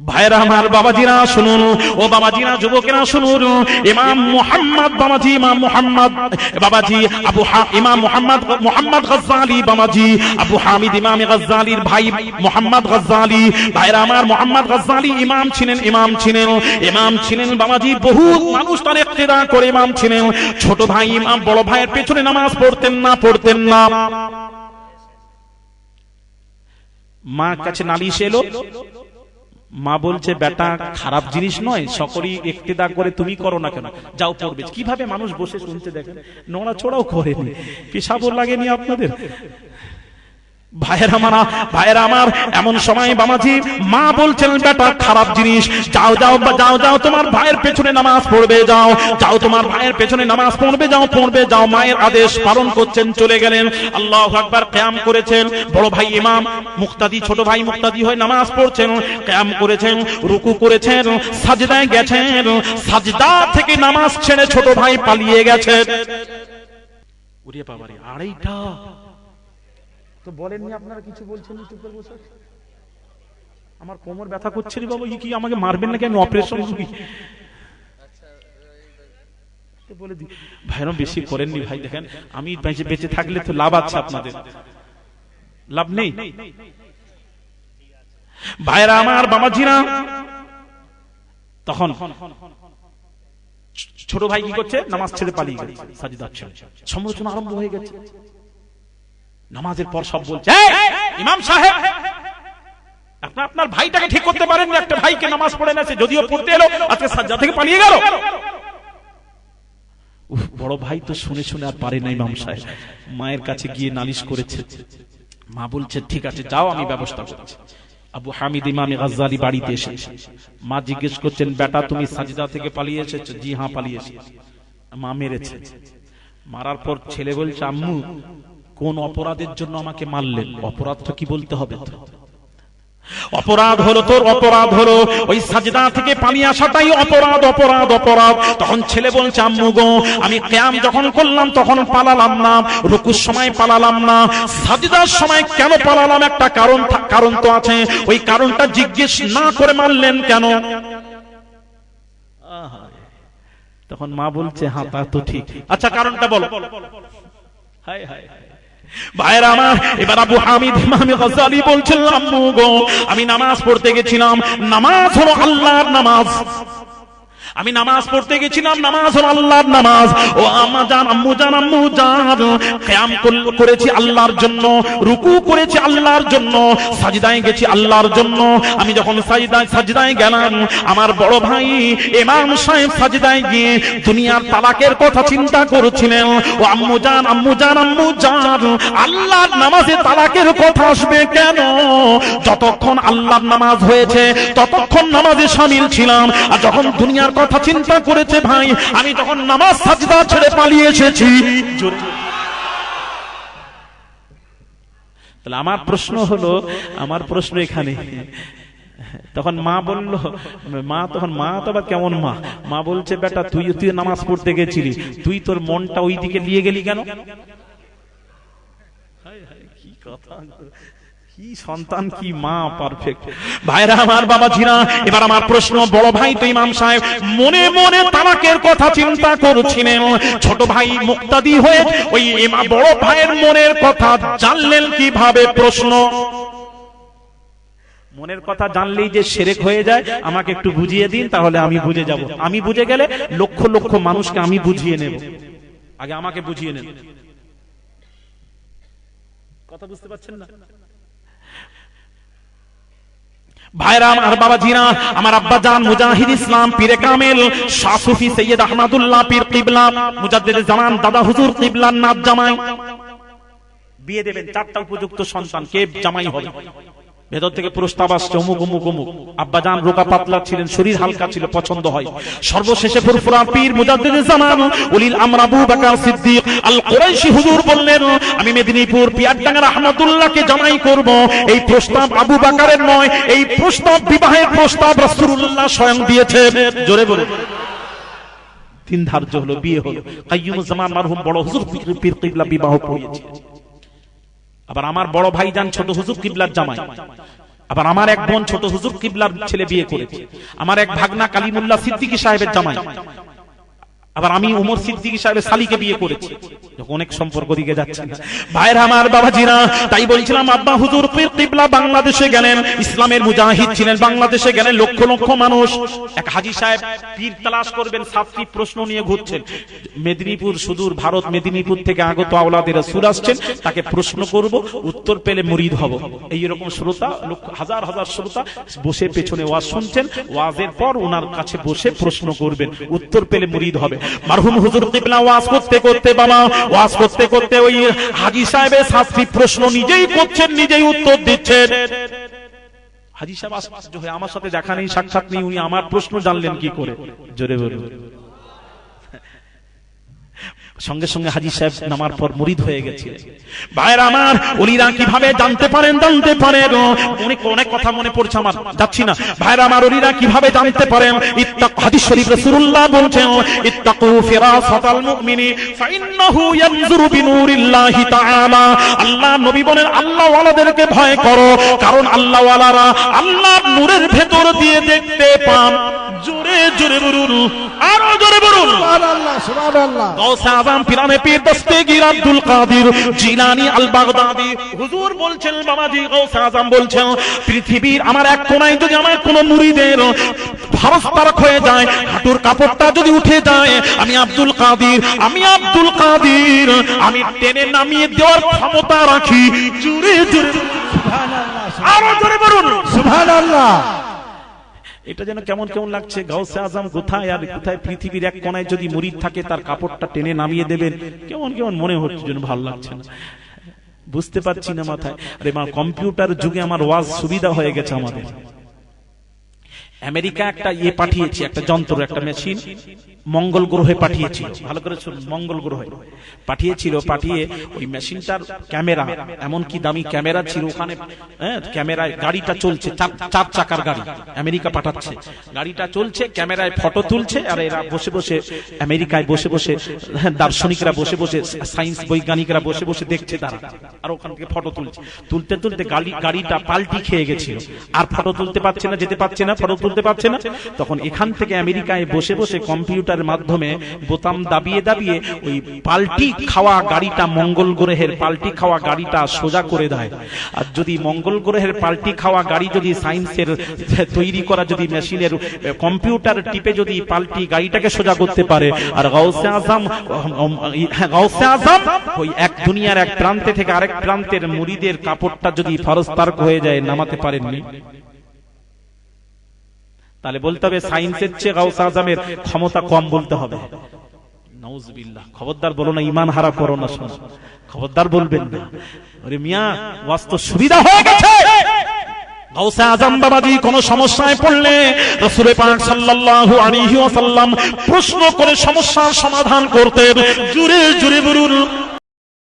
ভাইরা আমার, বাবাজিরা শুনুন, ও বাবাজিরা, যুবকেরা শুনুন। ইমাম মুহাম্মদ বাবাজি, ইমাম মুহাম্মদ বাবাজি, ইমাম মুহাম্মদ গজ্জালি বাবাজি, আবু হামিদ ইমাম গজ্জালির ভাই মুহাম্মদ গজ্জালি। ভাইরা আমার, মুহাম্মদ গজ্জালি ইমাম ছিলেন বাবাজি। বহু মানুষ তার ইক্তেদা করে ইমাম ছিলেন। ছোট ভাই ইমাম বড় ভাইয়ের পেছনে নামাজ পড়তেন না। মা কাছে নালিশ এলো, মা বলছে, বেটা খারাপ জিনিস নয়, সকলেই ইক্তেদা করে, তুমি করো না কেন, যাও পড়বে। কিভাবে মানুষ বসে শুনতে দেখেন, নড়াচড়াও করেনি, পেশাবও লাগেনি আপনাদের। ভাইয়েরা আমার, এমন সময় বাবাজি মা বলছেন, বেটা খারাপ জিনিস, যাও তোমার ভাইয়ের পেছনে নামাজ পড়বে, যাও তোমার ভাইয়ের পেছনে নামাজ পড়বে, যাও। মায়ের আদেশ পালন করছেন, চলে গেলেন। আল্লাহু আকবার, কিয়াম করেছেন। বড় ভাই ইমাম মুক্তাদি, ছোট ভাই মুক্তাদি হয়ে নামাজ পড়ছেন, কিয়াম করেছেন, রুকু করেছেন, সাজদায় গেছেন। সাজদা থেকে নামাজ ছেড়ে ছোট ভাই পালিয়ে গেছেন। ওরে বাবারে, আড়াইটা তো বলেননি আপনারা, কিছু বলছেন চুপ করে বসে। আমার কোমর ব্যথা করছে রে বাবা, কি আমাকে মারবেন নাকি, আমি অপারেশন করি বলে দি। ভাইরা বেশি করেননি ভাই, দেখেন আমি বেঁচে থাকলে তো লাভ আছে, আপনাদের লাভ নেই। ভাইরা আমার, বাবাজিরা, তখন ছোট ভাই কি করছে, নামাজ ছেড়ে পালিয়ে গেছে, সাজদা ছেড়ে। সমালোচনা আরম্ভ হয়ে গেছে। নামাজের পর সব বলছে, ইমাম সাহেব, আপনার ভাইটাকে ঠিক করতে পারেন না, একটা ভাইকে নামাজ পড়ে না, যদিও পড়তে এলো, আজকে সাজদা থেকে পালিয়ে গেল। বড় ভাই তো শুনে আর পারে না, ইমাম সাহেব মায়ের কাছে গিয়ে নালিশ করেছে। মা বলছে, ঠিক আছে যাও, আমি ব্যবস্থা করছি। আবু হামিদ ইমাম গজ্জালি বাড়িতে এসেছে। মা জিজ্ঞেস করছেন, বেটা তুমি সাজদা থেকে পালিয়ে এসেছো? জি হ্যাঁ, পালিয়ে এসেছি। মা মেরেছে। মারার পর ছেলে বলছে, আম্মু কোন অপরাধের জন্য আমাকে মারলেন? অপরাধটা কি বলতে হবে? অপরাধ হলো তোর, অপরাধ হলো ওই সাজদা থেকে পালিয়ে আসাটাই অপরাধ। তখন ছেলে বলছে, আম্মু গো, আমি কিয়াম যখন করলাম তখন পালালাম না, রুকুর সময় পালালাম না, সাজদার সময় কেন পালালাম? একটা কারণ তো আছে, ওই কারণটা জিজ্ঞেস না করে মারলেন কেন? তখন মা বলছে, হ্যাঁ তা তো ঠিক, আচ্ছা কারণটা বলো। হায় হায় ভাইরা আমার, এবার আবু হামিদ ইমাম গজ্জালি বলছেন, আম্মু গো, আমি নামাজ পড়তে গেছিলাম। নামাজ হলো আল্লাহর নামাজ, আমি নামাজ পড়তে গেছিলাম, নামাজ হলো আল্লাহর নামাজ। ও আম্মা জান, আম্মু জান, আম্মু জান, কিয়াম করেছি আল্লাহর জন্য, রুকু করেছি আল্লাহর জন্য, সাজদায় গেছি আল্লাহর জন্য। আমি যখন সাজদায় গেলাম, আমার বড় ভাই ইমাম সাহেব সাজদায় গিয়ে দুনিয়ার তালাকের কথা চিন্তা করছিলেন। ও আম্মু জান, আম্মু জান, আম্মু জান, আল্লাহর নামাজে তালাকের কথা আসবে কেন? যতক্ষণ আল্লাহর নামাজ হয়েছে ততক্ষণ নামাজে শামিল ছিলাম, আর যখন দুনিয়ার কথা চিন্তা করেছে ভাই, আমি তখন নামাজ সাজদা ছেড়ে পালিয়ে এসেছি। তাহলে আমার প্রশ্ন এখানে, তখন মা বলল, মা তো আবার কেমন মা বলছে, বেটা তুই নামাজ পড়তে গেছিলি, তুই তোর মনটা ওই দিকে নিয়ে গেলি কেন? কি কথা, কি সন্তান, কি মা, পারফেক্ট। ভাইরা আমার, বাবাজিরা, এবার আমার প্রশ্ন, বড় ভাই তো ইমাম সাহেব মনে মনে তালাকের কথা চিন্তা করছিলেন, ছোট ভাই মুক্তাদি হয়ে ওই বড় ভাইয়ের মনের কথা জানলেন কিভাবে? প্রশ্ন, মনের কথা জানলেই যে শিরক হয়ে যায়, আমাকে একটু বুঝিয়ে দিন, তাহলে আমি বুঝে যাব। আমি বুঝে গেলে লক্ষ লক্ষ মানুষকে আমি বুঝিয়ে নেব, আগে আমাকে বুঝিয়ে নেব। কথা বুঝতে পারছেন না ভাইরা আমার, বাবাজিরা, আমার আব্বা জান মুজাহিদ ইসলাম পীরে কামেল শাহ সুফি সৈয়দ আহমদুল্লাহ পীর কিবলা মুজাদ্দিদ জামান দাদা হুজুর কিবলার নাত জামাই বিয়ে দেবেন। 4টা উপযুক্ত সন্তান, কে জামাই হবে? ভেতর থেকে প্রস্তাব আসছে, অমুক অমুক অমুক। আব্বা জান রোগা পাতলা ছিলেন, শরীর হালকা ছিল, পছন্দ হয়। সর্বশেষে ফুরফুরা পীর মুজাদ্দিদ জামান উলিল আমর আবু বকর সিদ্দিক আল কুরাইশি হুজুর বললেন, আমি মেদিনীপুর পিয়ারডাঙ্গা রাহমাতুল্লাহকে জামাই করব। এই প্রস্তাব আবু বকরের নয়, এই প্রস্তাব, বিবাহের প্রস্তাব রাসূলুল্লাহ স্বয়ং দিয়েছেন। জোরে বলে 3 ধার্য হলো, বিয়ে হলো। কাইয়ুমুজ জামান মারহুম বড় হুজুর পীর কিবলা বিবাহ পড়িয়েছে। আবার আমার বড় ভাইজান ছোট হুজুর কিবলার জামাই, আবার আমার এক বোন ছোট হুজুর কিবলার ছেলে বিয়ে করেছে। আমার এক ভাগনা কালিমুল্লাহ সিদ্দিকী সাহেবের জামাই, আবার আমি উমর সিদ্দিকী সাহেবের শালিকে বিয়ে করেছি। অনেক সম্পর্ক দিকে যাচ্ছে ভাইরা আমার, বাবাজিরা, তাই বলছিলাম আব্বা হুজুর পীর কিবলা বাংলাদেশে গেলেন, ইসলামের মুজাহিদ ছিলেন, বাংলাদেশে গেলেন, লক্ষ লক্ষ মানুষ। এক হাজী সাহেব পীর তালাশ করবেন, 7টি প্রশ্ন নিয়ে ঘুরছেন। মেদিনীপুর, সুদূর ভারত মেদিনীপুর থেকে আগত আওলাদের রাসূল আসছেন, তাকে প্রশ্ন করব, উত্তর পেলে মুরিদ হব। এইরকম শ্রোতা, হাজার হাজার শ্রোতা বসে পেছনে ওয়াজ শুনছেন, ওয়াজের পর ওনার কাছে বসে প্রশ্ন করবেন, উত্তর পেলে মুরিদ হবে। মারহুম হুজুর কিবলা ওয়াজ করতে করতে, বাবা ওয়াজ করতে করতে ওই হাজী সাহেবের 7টি প্রশ্ন নিজেই করছেন, নিজেই উত্তর দিচ্ছেন। হাজী সাহেব আশ্চর্য হয়ে, আমার সাথে দেখা নেই, সাক্ষাৎ নেই, উনি আমার প্রশ্ন জানলেন কি করে? জোরে বলুন। সঙ্গে সঙ্গে হাজী সাহেব নামার পর মুরিদ হয়ে গেছিলেন। ভাইরা আমার, ওলিরা কিভাবে জানতে পারেন? অনেক কথা মনে পড়ছে আমার, যাচ্ছি না। ভাইরা আমার, ওলিরা কিভাবে জানতে পারেন? হাদিস শরীফ রাসূলুল্লাহ বলছেন, ইত্তাকু ফিরাসাতাল মুমিনি ফাইন্নাহু ইয়ানজুরু বিনুরিল্লাহি তাআলা। আল্লাহ নবী বলেন, আল্লাহ ওয়ালাদেরকে ভয় করো, কারণ আল্লাহ ওয়ালারা আল্লাহর নূরের ভেতর দিয়ে দেখতে পান। জোরে জোরে বলুন, আরো জোরে বলুন, সুবহানাল্লাহ, সুবহানাল্লাহ। গাউসে আযম পিরানে পীর দস্তগীর আব্দুল কাদের জিলানী আল বাগদাদি হুজুর বলছেন, বাবাজি গাউসে আযম বলছেন, পৃথিবীর আমার এক কোণায় যদি আমার কোন মুরিদের ফারস তারক হয়ে যায়, হাঁটুর কাপড়টা যদি উঠে যায়, আমি আব্দুল কাদের আমি টেনে নামিয়ে দেওয়ার ক্ষমতা রাখি। জোরে জোরে সুবহানাল্লাহ, আরো জোরে বলুন, সুবহানাল্লাহ। এটা যেন কেমন কেমন লাগছে। গাউসে আজম কোথায়, আর কোথায় পৃথিবীর এক কোণায় যদি মুরিদ থাকে, তার কাপড়টা টেনে নামিয়ে দেবেন, কেমন কেমন মনে হচ্ছে, যেন ভালো লাগছে না, বুঝতে পারছি না মাথায়। আরে মা, কম্পিউটার যুগে আমার ওয়াজ সুবিধা হয়ে গেছে আমাদের। আমেরিকা একটা পাঠিয়েছে, একটা যন্ত্র, একটা মেশিন মঙ্গল গ্রহে পাঠিয়েছিল। ভালো করে শুনুন, মঙ্গল গ্রহে পাঠিয়েছিল। পাঠিয়ে ওই মেশিনটার ক্যামেরা, এমন কি দামি ক্যামেরা ছিল ওখানে, ক্যামেরায় গাড়িটা চলছে, 4 চাকার গাড়ি আমেরিকা পাঠাচ্ছে, গাড়িটা চলছে, ক্যামেরায় ফটো তুলছে, আর এরা বসে বসে আমেরিকায় বসে বসে, দার্শনিকরা বসে বসে, সায়েন্স বৈজ্ঞানিকরা বসে বসে দেখছে তারা, আর ওখান থেকে ফটো তুলছে। তুলতে তুলতে গাড়িটা পাল্টি খেয়ে গেছিল, আর ফটো তুলতে পারছে না, যেতে পারছে না, ফটো তুলতে পারছে না, তখন এখান থেকে আমেরিকায় বসে বসে কম্পিউটারের মাধ্যমে বোতাম দাবিয়ে দাবিয়ে ওই পাল্টি খাওয়া গাড়িটা, মঙ্গল গ্রহের পাল্টি খাওয়া গাড়িটা সোজা করে দেয়। আর যদি মঙ্গল গ্রহের পাল্টি খাওয়া গাড়ি যদি সায়েন্সের তৈরি করা যদি মেশিনের কম্পিউটার টিপে যদি পাল্টি গাড়িটাকে সোজা করতে পারে, আর গাউসে আজম ওই এক দুনিয়ার এক প্রান্তে থেকে আরেক প্রান্তের মুরিদের কাপড়টা যদি ফরজতার্ক হয়ে যায়, নামাতে পারেননি, তাহলে বলতে হবে সায়েন্সের চেয়ে গাউসে আজমের ক্ষমতা কম বলতে হবে। নাউজুবিল্লাহ। খবরদার বলো না ঈমান হারা করো না, শোনো, খবরদার বলবেন না। আরে মিয়া, ওয়াজ তো সুবিধা হয়ে গেছে। গাউসে আজম বাবাজি কোন সমস্যায় পড়লে রাসূল পাক সাল্লাল্লাহু আলাইহি ওয়াসাল্লাম প্রশ্ন করে সমস্যার সমাধান করতেন। জুরে জুরে বলুন